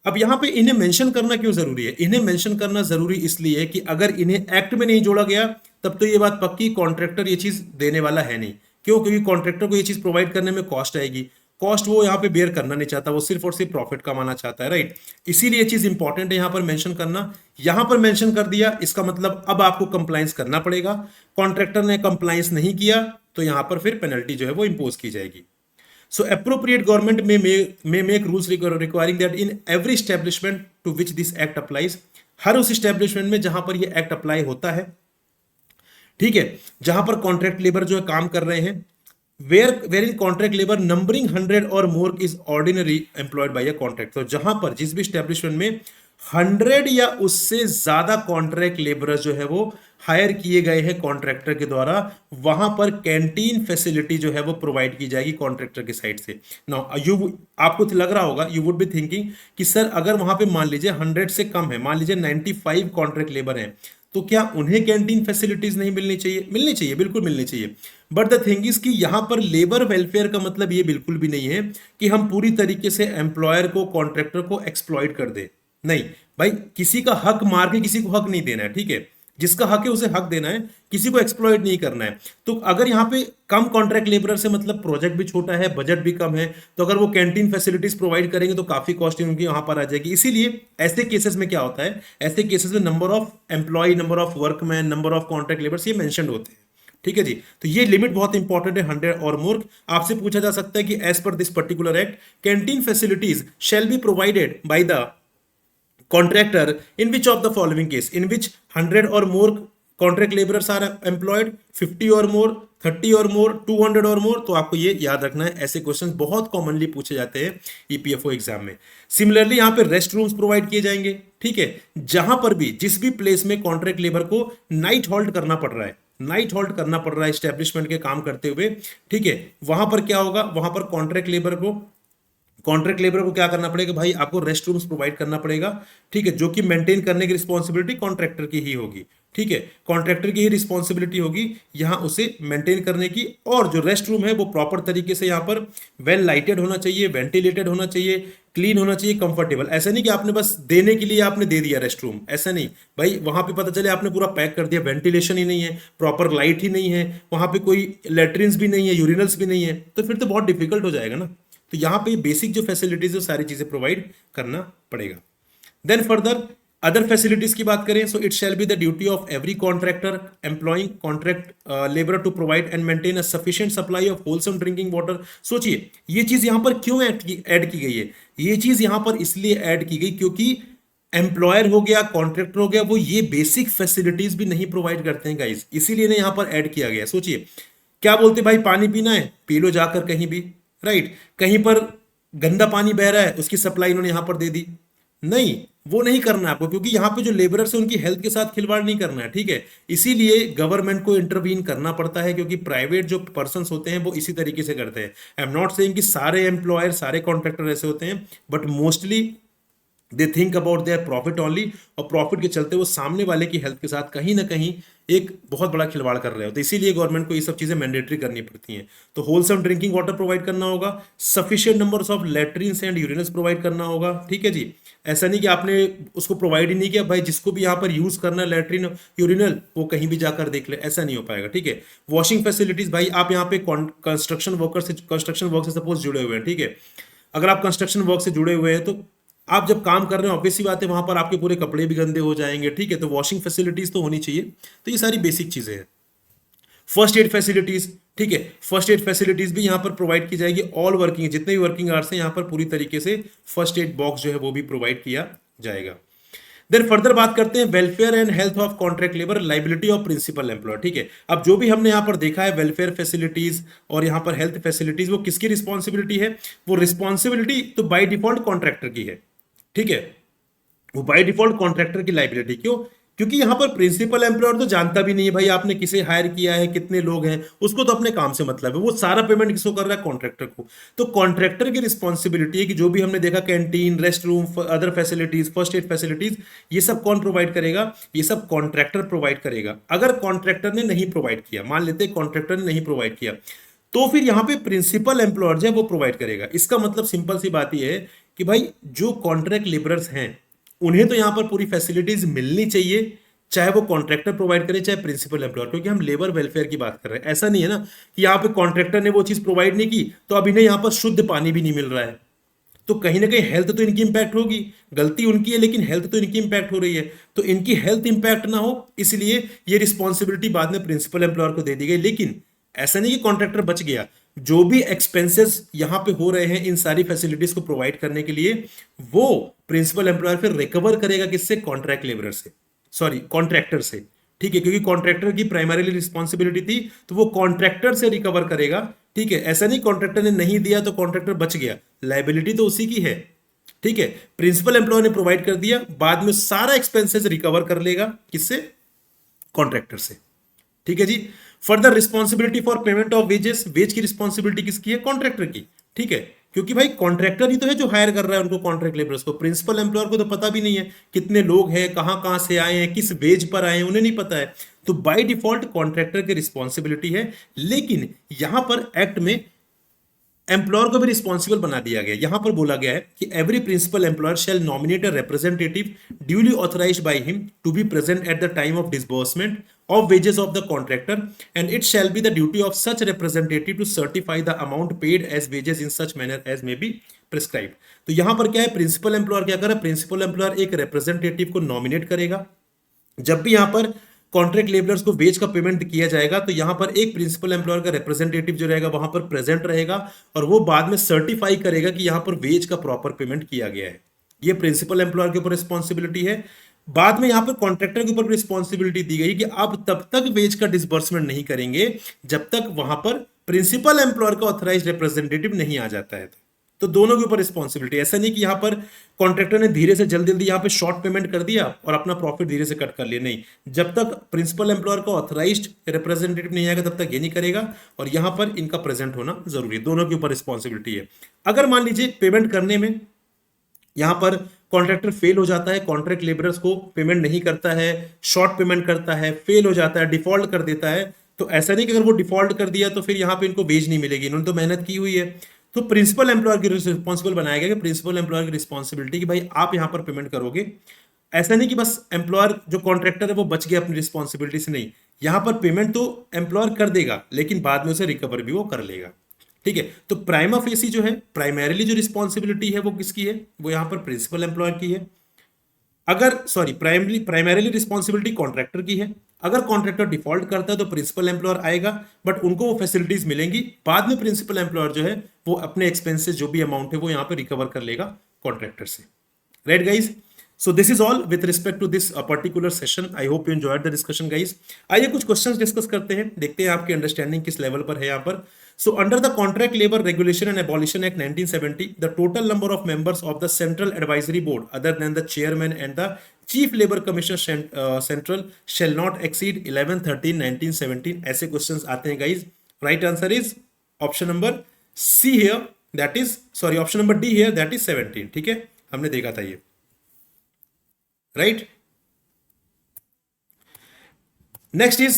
अब यहाँ पे इन्हें मेंशन करना क्यों जरूरी है, इन्हें मेंशन करना जरूरी इसलिए है कि अगर इन्हें एक्ट में नहीं जोड़ा गया तब तो ये बात पक्की कॉन्ट्रैक्टर ये चीज देने वाला है नहीं, क्यों? क्योंकि कॉन्ट्रैक्टर को ये चीज प्रोवाइड करने में कॉस्ट आएगी, कॉस्ट वो यहाँ पे बेयर करना नहीं चाहता, वो सिर्फ और सिर्फ प्रॉफिट कमाना चाहता है, राइट। इसीलिए ये चीज इंपॉर्टेंट है यहाँ पर मेंशन करना। यहाँ पर मेंशन कर दिया, इसका मतलब अब आपको कंप्लायंस करना पड़ेगा। कॉन्ट्रैक्टर ने कंप्लायंस नहीं किया तो यहाँ पर फिर पेनल्टी जो है वो इंपोज की जाएगी। So appropriate government may make rules requiring that in every establishment to which this act applies, हर उस establishment में जहां पर ये एक्ट अप्लाई होता है, ठीक है, जहां पर कॉन्ट्रैक्ट लेबर जो है काम कर रहे हैं, wherein contract labour numbering 100 और more is ordinary employed by a contract. तो जहां पर जिस भी स्टैब्लिशमेंट में 100 या उससे ज्यादा कॉन्ट्रैक्ट लेबर जो है वो हायर किए गए हैं कॉन्ट्रैक्टर के द्वारा, वहां पर कैंटीन फैसिलिटी जो है वो प्रोवाइड की जाएगी कॉन्ट्रैक्टर की साइड से। नाउ आपको लग रहा होगा, यू वुड बी थिंकिंग कि सर अगर वहां पे मान लीजिए 100 से कम है, मान लीजिए 95 कॉन्ट्रैक्ट लेबर हैं, तो क्या उन्हें कैंटीन फैसिलिटीज नहीं मिलनी चाहिए? मिलनी चाहिए, बिल्कुल मिलनी चाहिए। बट द थिंग इज कि यहां पर लेबर वेलफेयर का मतलब ये बिल्कुल भी नहीं है कि हम पूरी तरीके से एम्प्लॉयर को, कॉन्ट्रैक्टर को एक्सप्लॉइट कर दे। नहीं भाई, किसी का हक मार के किसी को हक नहीं देना है, ठीक है। जिसका हक है उसे हक देना है, किसी को एक्सप्लॉइट नहीं करना है। तो अगर यहाँ पे कम कॉन्ट्रैक्ट लेबरर से मतलब प्रोजेक्ट भी छोटा है, बजट भी कम है, तो अगर वो कैंटीन फैसिलिटीज प्रोवाइड करेंगे तो काफी कॉस्टिंग उनकी वहां पर आ जाएगी। इसीलिए ऐसे केसेस में क्या होता है, ऐसे केसेस में number of employ, number of workman, number of contract labours ये मेंशन होते हैं, ठीक है जी। तो ये लिमिट बहुत इंपॉर्टेंट है, 100 और मोर। आपसे पूछा जा सकता है कि as per this particular act canteen facilities shall be provided by the contractor in which of the following case, in which 100 or more contract laborers are employed, 50 or more, 30 और मोर, 200 और मोर। तो आपको ये याद रखना है, ऐसे क्वेश्चंस बहुत कॉमनली पूछे जाते हैं ईपीएफओ एग्जाम में। सिमिलरली यहाँ पे रेस्ट रूम्स प्रोवाइड किए जाएंगे, ठीक है, जहां पर भी जिस भी प्लेस में कॉन्ट्रैक्ट लेबर को नाइट हॉल्ट करना पड़ रहा है, नाइट हॉल्ट करना पड़ रहा है एस्टेब्लिशमेंट के काम करते हुए, ठीक है, वहां पर क्या होगा, वहां पर कॉन्ट्रैक्ट लेबर को क्या करना पड़ेगा भाई, आपको रेस्ट रूम्स प्रोवाइड करना पड़ेगा, ठीक है, जो कि मेंटेन करने की रिस्पॉन्सिबिलिटी कॉन्ट्रैक्टर की ही होगी, ठीक है, कॉन्ट्रैक्टर की ही रिस्पॉन्सिबिलिटी होगी यहां उसे मेंटेन करने की। और जो रेस्ट रूम है वो प्रॉपर तरीके से यहां पर वेल लाइटेड होना चाहिए, वेंटिलेटेड होना चाहिए, क्लीन होना चाहिए, कंफर्टेबल। ऐसा नहीं कि आपने बस देने के लिए आपने दे दिया रेस्ट रूम, ऐसा नहीं भाई, वहां पे पता चले आपने पूरा पैक कर दिया, वेंटिलेशन ही नहीं है, प्रॉपर लाइट ही नहीं है, वहां पे कोई लेटरिन्स भी नहीं है, यूरिनल्स भी नहीं है, तो फिर तो बहुत डिफिकल्ट हो जाएगा ना। तो यहां पे बेसिक जो फैसिलिटीज है सारी चीजें प्रोवाइड करना पड़ेगा। देन फर्दर अदर फैसिलिटीज की बात करें, so it shall be the duty of every contractor employing contract labour to provide and maintain a sufficient supply of wholesome drinking water. सोचिए ये चीज यहां पर क्यों ऐड की गई है, ये चीज यहां पर इसलिए ऐड की गई क्योंकि एम्प्लॉयर हो गया, कॉन्ट्रैक्टर हो गया, वो ये बेसिक फैसिलिटीज भी नहीं प्रोवाइड करते हैं गाइस, इसीलिए ना यहां पर ऐड किया गया। सोचिए क्या बोलते भाई, पानी पीना है पी लो जाकर कहीं भी, राइट, कहीं पर गंदा पानी बह रहा है उसकी सप्लाई इन्होंने यहां पर दे दी, नहीं वो नहीं करना है आपको, क्योंकि यहां पे जो लेबरर्स है उनकी हेल्थ के साथ खिलवाड़ नहीं करना है, ठीक है। इसीलिए गवर्नमेंट को इंटरवीन करना पड़ता है, क्योंकि प्राइवेट जो पर्संस होते हैं वो इसी तरीके से करते हैं। आई एम नॉट सेइंग कि सारे एम्प्लॉयर, सारे कॉन्ट्रैक्टर ऐसे होते हैं, but mostly they think about their profit only, और प्रॉफिट के चलते वो सामने वाले की हेल्थ के साथ कहीं ना कहीं एक बहुत बड़ा खिलवाड़ कर रहे हो। तो इसीलिए गवर्नमेंट को ये सब चीजें मैंडेटरी करनी पड़ती हैं। तो होलसम ड्रिंकिंग वाटर प्रोवाइड करना होगा, sufficient numbers of latrines and urinals provide करना होगा, ठीक है जी। ऐसा नहीं कि आपने उसको प्रोवाइड ही नहीं किया, भाई जिसको भी यहाँ पर यूज करना है लेटरिन यूरिनल वो कहीं भी जाकर देख ले, ऐसा नहीं हो पाएगा, ठीक है। वॉशिंग फैसिलिटीज, भाई आप यहाँ पे कंस्ट्रक्शन वर्क से सपोज जुड़े हुए हैं, ठीक है, अगर आप कंस्ट्रक्शन वर्क से जुड़े हुए हैं तो आप जब काम कर रहे हो ऑब्वियस सी बात है वहां पर आपके पूरे कपड़े भी गंदे हो जाएंगे, ठीक है, तो वॉशिंग फैसिलिटीज तो होनी चाहिए। तो ये सारी बेसिक चीजें हैं। फर्स्ट एड फैसिलिटीज, ठीक है, फर्स्ट एड फैसिलिटीज भी यहां पर प्रोवाइड की जाएगी। ऑल वर्किंग, जितने भी वर्किंग आवर्स हैं यहां पर पूरी तरीके से फर्स्ट एड बॉक्स जो है वो भी प्रोवाइड किया जाएगा। देन फर्दर बात करते हैं welfare and health of contract labour, liability of principal employer, ठीक है। अब जो भी हमने यहां पर देखा है वेलफेयर फैसिलिटीज और यहां पर हेल्थ फैसिलिटीज, वो किसकी रिस्पॉन्सिबिलिटी है, वो रिस्पॉन्सिबिलिटी तो बाय डिफॉल्ट कॉन्ट्रैक्टर की है, ठीक है, वो बाय डिफॉल्ट कॉन्ट्रैक्टर की लाइबिलिटी। क्यों? क्योंकि यहां पर प्रिंसिपल एम्प्लॉयर तो जानता भी नहीं है भाई आपने किसे हायर किया है, कितने लोग हैं, उसको तो अपने काम से मतलब है, वो सारा पेमेंट किसको कर रहा है, कॉन्ट्रैक्टर को। तो कॉन्ट्रैक्टर की रिस्पॉन्सिबिलिटी है कि जो भी हमने देखा canteen, rest room, other facilities, first aid facilities, ये सब कौन प्रोवाइड करेगा, ये सब कॉन्ट्रैक्टर प्रोवाइड करेगा। अगर कॉन्ट्रैक्टर ने नहीं प्रोवाइड किया, मान लेते कॉन्ट्रैक्टर ने नहीं प्रोवाइड किया, तो फिर यहां पे प्रिंसिपल एम्प्लॉयर जो है वो प्रोवाइड करेगा। इसका मतलब सिंपल सी बात यह है कि भाई जो कॉन्ट्रैक्ट लेबरर्स हैं उन्हें तो यहां पर पूरी फैसिलिटीज मिलनी चाहिए, चाहे वो कॉन्ट्रैक्टर प्रोवाइड करे चाहे प्रिंसिपल एम्प्लॉयर, क्योंकि हम लेबर वेलफेयर की बात कर रहे हैं। ऐसा नहीं है ना कि यहाँ पे कॉन्ट्रैक्टर ने वो चीज प्रोवाइड नहीं की तो अब इन्हें यहाँ पर शुद्ध पानी भी नहीं मिल रहा है, तो कहीं ना कहीं हेल्थ तो इनकी इंपैक्ट होगी। गलती उनकी है लेकिन हेल्थ तो इनकी इंपैक्ट हो रही है, तो इनकी हेल्थ इंपैक्ट ना हो इसलिए ये रिस्पॉन्सिबिलिटी बाद में प्रिंसिपल एम्प्लॉयर को दे दी गई। लेकिन ऐसा नहीं कि कॉन्ट्रैक्टर बच गया, जो भी एक्सपेंसेस यहां पे हो रहे हैं इन सारी फैसिलिटीज को प्रोवाइड करने के लिए, वो प्रिंसिपल एम्प्लॉयर फिर रिकवर करेगा किससे? कॉन्ट्रैक्ट लेबर से, सॉरी कॉन्ट्रैक्टर से। ठीक है, क्योंकि कॉन्ट्रैक्टर की प्राइमरीली रिस्पॉन्सिबिलिटी थी तो वो कॉन्ट्रैक्टर से रिकवर करेगा। ठीक है, ऐसा नहीं कॉन्ट्रैक्टर ने नहीं दिया तो कॉन्ट्रैक्टर बच गया, लाइबिलिटी तो उसी की है। ठीक है, प्रिंसिपल एम्प्लॉयर ने प्रोवाइड कर दिया, बाद में सारा एक्सपेंसेस रिकवर कर लेगा किससे? कॉन्ट्रैक्टर से। ठीक है जी। Further responsibility for payment of wages, wage की रिस्पॉन्सिबिलिटी किसकी है? कॉन्ट्रैक्टर की। ठीक है, क्योंकि भाई कॉन्ट्रैक्टर ही तो है जो हायर कर रहा है उनको, कॉन्ट्रैक्ट लेबर्स को। प्रिंसिपल एम्प्लॉयर को तो पता भी नहीं है कितने लोग हैं, कहां कहां से आए हैं, किस वेज पर आए हैं, उन्हें नहीं पता है। तो बाय डिफॉल्ट कॉन्ट्रैक्टर की रिस्पॉन्सिबिलिटी है, लेकिन यहां पर एक्ट में एम्प्लॉयर को भी रिस्पॉन्सिबल बना दिया गया। यहां पर बोला गया है कि every principal employer shall nominate a representative duly authorised by him to be present at the time of disbursement of wages of the contractor, and it shall be the duty of such representative to certify the amount paid as wages in such manner as may be prescribed। तो यहां पर क्या है, principal employer क्या करे? Principal employer एक representative को nominate करेगा। जब भी यहां पर कॉन्ट्रैक्ट लेबरर्स को वेज का पेमेंट किया जाएगा तो यहां पर एक प्रिंसिपल एम्प्लॉयर का रिप्रेजेंटेटिव जो रहेगा वहां पर प्रेजेंट रहेगा, और वो बाद में सर्टिफाई करेगा कि यहां पर वेज का प्रॉपर पेमेंट किया गया है। ये प्रिंसिपल एम्प्लॉयर के ऊपर रिस्पॉन्सिबिलिटी है। बाद में यहां पर कॉन्ट्रैक्टर के ऊपर रिस्पॉन्सिबिलिटी दी गई कि आप तब तक वेज का डिसबर्समेंट नहीं करेंगे जब तक वहां पर प्रिंसिपल एम्प्लॉयर का ऑथराइज्ड रिप्रेजेंटेटिव नहीं आ जाता है। तो दोनों के ऊपर रिस्पॉन्सिबिलिटी। ऐसा नहीं कि यहां पर कॉन्ट्रैक्टर ने धीरे से जल्दी जल्दी यहां पे शॉर्ट पेमेंट कर दिया और अपना प्रॉफिट धीरे से कट कर लिया, नहीं। जब तक प्रिंसिपल एम्प्लॉयर का ऑथराइज्ड रिप्रेजेंटेटिव नहीं आएगा तब तक ये नहीं करेगा, और यहां पर इनका प्रेजेंट होना जरूरी है। दोनों के ऊपर रिस्पॉन्सिबिलिटी है। अगर मान लीजिए पेमेंट करने में यहां पर कॉन्ट्रैक्टर फेल हो जाता है, कॉन्ट्रैक्ट लेबरर्स को पेमेंट नहीं करता है, शॉर्ट पेमेंट करता है, फेल हो जाता है, डिफॉल्ट कर देता है, तो ऐसा नहीं कि अगर वो डिफॉल्ट कर दिया तो फिर यहां पे इनको वेज नहीं मिलेगी, इन्होंने तो मेहनत की हुई है। तो प्रिंसिपल एम्प्लॉयर की रिस्पॉन्सिबल बनाया गया कि प्रिंसिपल एम्प्लॉयर की रिस्पॉन्सिबिलिटी कि भाई आप यहां पर पेमेंट करोगे। ऐसा नहीं कि बस एम्प्लॉयर जो कॉन्ट्रैक्टर है वो बच गया अपनी रिस्पॉन्सिबिलिटी से, नहीं। यहां पर पेमेंट तो एम्प्लॉयर कर देगा लेकिन बाद में उसे रिकवर भी वो कर लेगा। ठीक है, तो प्राइमा फेसी जो है, प्राइमरीली जो रिस्पॉन्सिबिलिटी है वो किसकी है? वो यहां पर प्रिंसिपल एम्प्लॉयर की है। अगर सॉरी प्राइमरीली रिस्पॉन्सिबिलिटी कॉन्ट्रैक्टर की है। अगर कॉन्ट्रैक्टर डिफॉल्ट करता है तो प्रिंसिपल एम्प्लॉयर आएगा, बट उनको वो फैसिलिटीज मिलेंगी। बाद में प्रिंसिपल एम्प्लॉयर जो है वो अपने एक्सपेंसेस जो भी अमाउंट है वो यहां पे रिकवर कर लेगा कॉन्ट्रैक्टर से। Right guys, so this is all with respect to this particular session. I hope you enjoyed the discussion guys. आइए कुछ क्वेश्चंस डिस्कस करते हैं, देखते हैं आपकी अंडरस्टैंडिंग किस लेवल पर है यहाँ पर। So under the Contract Labor Regulation and Abolition Act 1970, the total number of members of the Central Advisory Board other than the chairman and the Chief Labor Commissioner Central shall not exceed 11, 13, 19, 17। ऐसे questions आते हैं guys। Right answer is option number C here, that is sorry option number D here, that is 17। ठीक है, हमने देखा था ये, right? Next is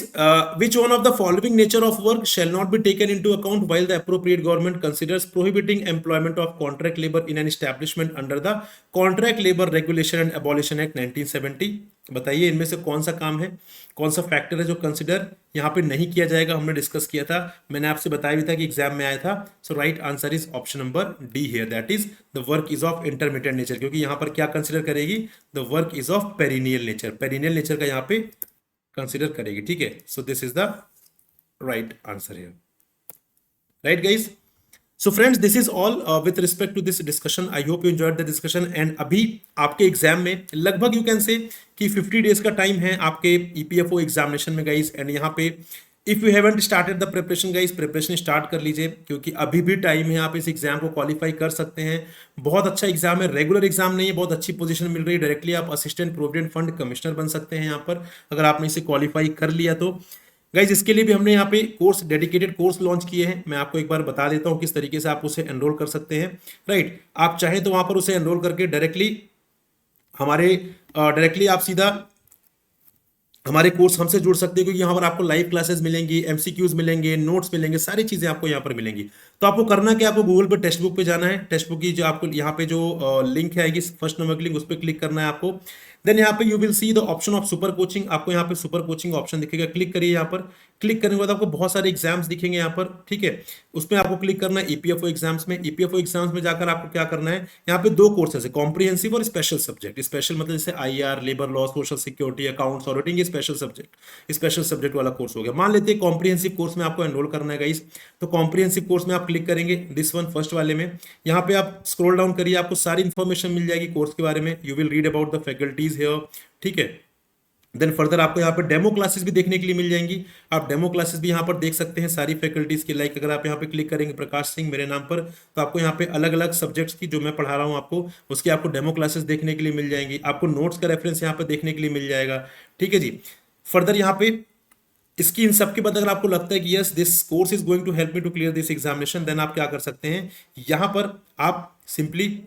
which one of the following nature of work shall not be taken into account while the appropriate government considers prohibiting employment of contract labor in an establishment under the Contract Labor Regulation and Abolition Act 1970। बताइए इनमें से कौन सा काम है, कौन सा factor है जो कंसिडर यहाँ पे नहीं किया जाएगा? हमने डिस्कस किया था, मैंने आपसे बताया भी था कि एग्जाम में आया था। So right answer is option number D here, that is the work is of intermediate nature, क्योंकि यहाँ पर क्या कंसिडर करेगी? The work is of perennial nature, perennial nature का यहाँ पे कंसिडर करेगी। ठीक है, so this is the right answer here. Right guys, so friends this is all with respect to this discussion. I hope you enjoyed the discussion. And अभी आपके exam में लगभग यू कैन से कि 50 days का time है आपके EPFO examination में guys. And यहाँ पे if you haven't started the preparation guys, preparation start कर लीजिए, क्योंकि अभी भी टाइम है, आप इस एग्जाम को क्वालिफाई कर सकते हैं। बहुत अच्छा एग्जाम है, रेगुलर एग्जाम नहीं है, बहुत अच्छी पोजीशन मिल रही है, डायरेक्टली आप असिस्टेंट प्रोविडेंट फंड कमिश्नर बन सकते हैं यहाँ पर, अगर आपने इसे क्वालिफाई कर लिया तो। गाइज इसके लिए भी हमने यहाँ पे कोर्स, डेडिकेटेड कोर्स लॉन्च किए हैं। मैं आपको एक बार बता देता हूँ किस तरीके से आप उसे एनरोल कर सकते हैं। राइट, आप चाहें तो वहां पर उसे एनरोल करके डायरेक्टली आप सीधा हमारे कोर्स हमसे जुड़ सकते हैं, क्योंकि यहाँ पर आपको लाइव क्लासेस मिलेंगी, एमसीक्यूज मिलेंगे, नोट्स मिलेंगे, सारी चीजें आपको यहाँ पर मिलेंगी। तो आपको करना क्या, आपको गूगल पे टेक्स्ट बुक पे जाना है, टेक्स्ट बुक की जो आपको यहाँ पे जो लिंक है आएगी, फर्स्ट नंबर की लिंक, उस पर क्लिक करना है आपको। देन यहाँ पे you will see the option of super coaching, आपको यहाँ पे सुपर कोचिंग ऑप्शन दिखेगा, क्लिक करिए यहाँ पर। क्लिक करने के बाद आपको बहुत सारे एग्जाम्स दिखेंगे यहाँ पर, ठीक है। उसमें आपको क्लिक करना है ईपीएफओ एग्जाम्स में। ईपीएफओ एग्जाम्स में जाकर आपको क्या करना है, यहाँ पे दो कोर्सेज है, कॉम्प्रिहेंसिव और स्पेशल सब्जेक्ट। स्पेशल मतलब जैसे IR, labour law, social security, accounts, auditing, ये स्पेशल सब्जेक्ट वाला कोर्स हो गया। मान लेते हैं कॉम्प्रिहेंसिव कोर्स में आपको एनरोल करना है गाइस, तो कॉम्प्रिहेंसिव कोर्स में आप क्लिक करेंगे दिस वन फर्स्ट वाले में। यहाँ पे आप स्क्रॉल डाउन करिए, आपको सारी इंफॉर्मेशन मिल जाएगी कोर्स के बारे में। You will read about the faculties here, ठीक है। देन फर्दर आपको यहाँ पर डेमो क्लासेस भी देखने के लिए मिल जाएंगी। आप डेमो क्लासेस भी यहाँ पर देख सकते हैं सारी फैकल्टीज की। लाइक अगर आप यहाँ पे क्लिक करेंगे प्रकाश सिंह मेरे नाम पर, तो आपको यहाँ पे अलग अलग सब्जेक्ट्स की जो मैं पढ़ा रहा हूँ आपको, उसकी आपको डेमो क्लासेस देखने के लिए मिल जाएंगी। आपको नोट्स का रेफरेंस यहाँ पे देखने के लिए मिल जाएगा, ठीक है जी। फर्दर यहाँ पे इसकी इन सब के बाद अगर आपको लगता है कि yes this course is going to help me to clear this examination, then आप क्या कर सकते हैं, यहाँ पर आप सिंपली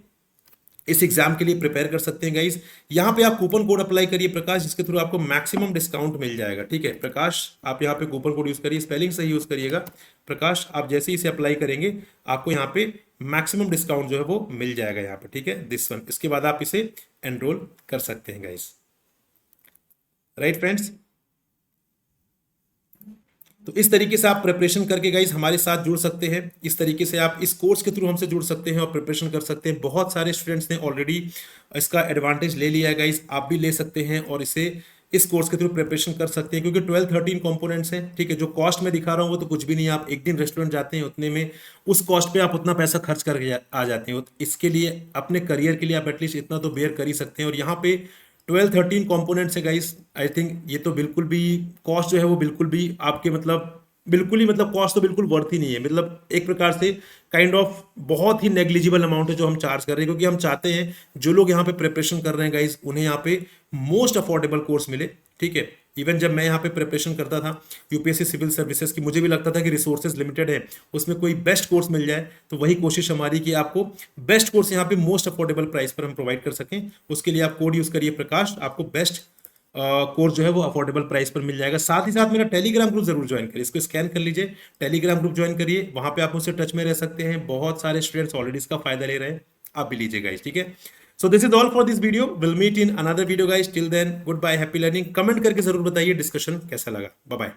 इस एग्जाम के लिए प्रिपेयर कर सकते हैं गाइस। यहाँ पे आप कूपन कोड अप्लाई करिए प्रकाश, जिसके थ्रू आपको मैक्सिमम डिस्काउंट मिल जाएगा, ठीक है। प्रकाश आप यहाँ पे कूपन कोड यूज करिए, स्पेलिंग सही यूज करिएगा प्रकाश। आप जैसे ही इसे अप्लाई करेंगे आपको यहाँ पे मैक्सिमम डिस्काउंट जो है वो मिल जाएगा यहाँ पे, ठीक है, दिस वन। इसके बाद आप इसे एनरोल कर सकते हैं गाइस, राइट फ्रेंड्स। तो इस तरीके से आप प्रिपरेशन करके गाइस हमारे साथ जुड़ सकते हैं। इस तरीके से आप इस कोर्स के थ्रू हमसे जुड़ सकते हैं और प्रिपरेशन कर सकते हैं। बहुत सारे स्टूडेंट्स ने ऑलरेडी इसका एडवांटेज ले लिया है गाइस, आप भी ले सकते हैं और इसे इस कोर्स के थ्रू प्रिपरेशन कर सकते हैं, क्योंकि 12-13 कंपोनेंट्स हैं, ठीक है। जो कॉस्ट में दिखा रहा हूँ वो तो कुछ भी नहीं है। आप एक दिन रेस्टोरेंट जाते हैं उतने में, उस कॉस्ट पे आप उतना पैसा खर्च करके आ जाते हैं। इसके लिए अपने करियर के लिए आप एटलीस्ट इतना तो बेयर कर ही सकते हैं। और यहाँ पे 12-13 कंपोनेंट्स है गाइस, आई थिंक ये तो बिल्कुल भी कॉस्ट जो है वो बिल्कुल भी आपके मतलब बिल्कुल ही मतलब कॉस्ट तो बिल्कुल वर्थ ही नहीं है। मतलब एक प्रकार से काइंड ऑफ बहुत ही नेग्लिजिबल अमाउंट है जो हम चार्ज कर रहे हैं, क्योंकि हम चाहते हैं जो लोग यहाँ पे प्रिपरेशन कर रहे हैं गाइस उन्हें यहाँ पे मोस्ट अफोर्डेबल कोर्स मिले, ठीक है। इवन जब मैं यहाँ पे प्रिपरेशन करता था यूपीएससी सिविल सर्विसेज की, मुझे भी लगता था कि रिसोर्सेज लिमिटेड है, उसमें कोई बेस्ट कोर्स मिल जाए। तो वही कोशिश हमारी कि आपको बेस्ट कोर्स यहाँ पे मोस्ट अफोर्डेबल प्राइस पर हम प्रोवाइड कर सकें। उसके लिए आप कोड यूज करिए प्रकाश, आपको बेस्ट कोर्स जो है वो अफोर्डेबल प्राइस पर मिल जाएगा। साथ ही साथ मेरा टेलीग्राम ग्रुप जरूर ज्वाइन करिए, इसको स्कैन कर लीजिए, टेलीग्राम ग्रुप ज्वाइन करिए, वहां पे आप मुझसे टच में रह सकते हैं। बहुत सारे स्टूडेंट्स ऑलरेडी इसका फायदा ले रहे हैं, आप भी लीजिएगा, ठीक है। So this is all for this video, will meet in another video guys, till then goodbye, happy learning. Comment करके जरूर बताइए डिस्कशन कैसा लगा, बाय बाय।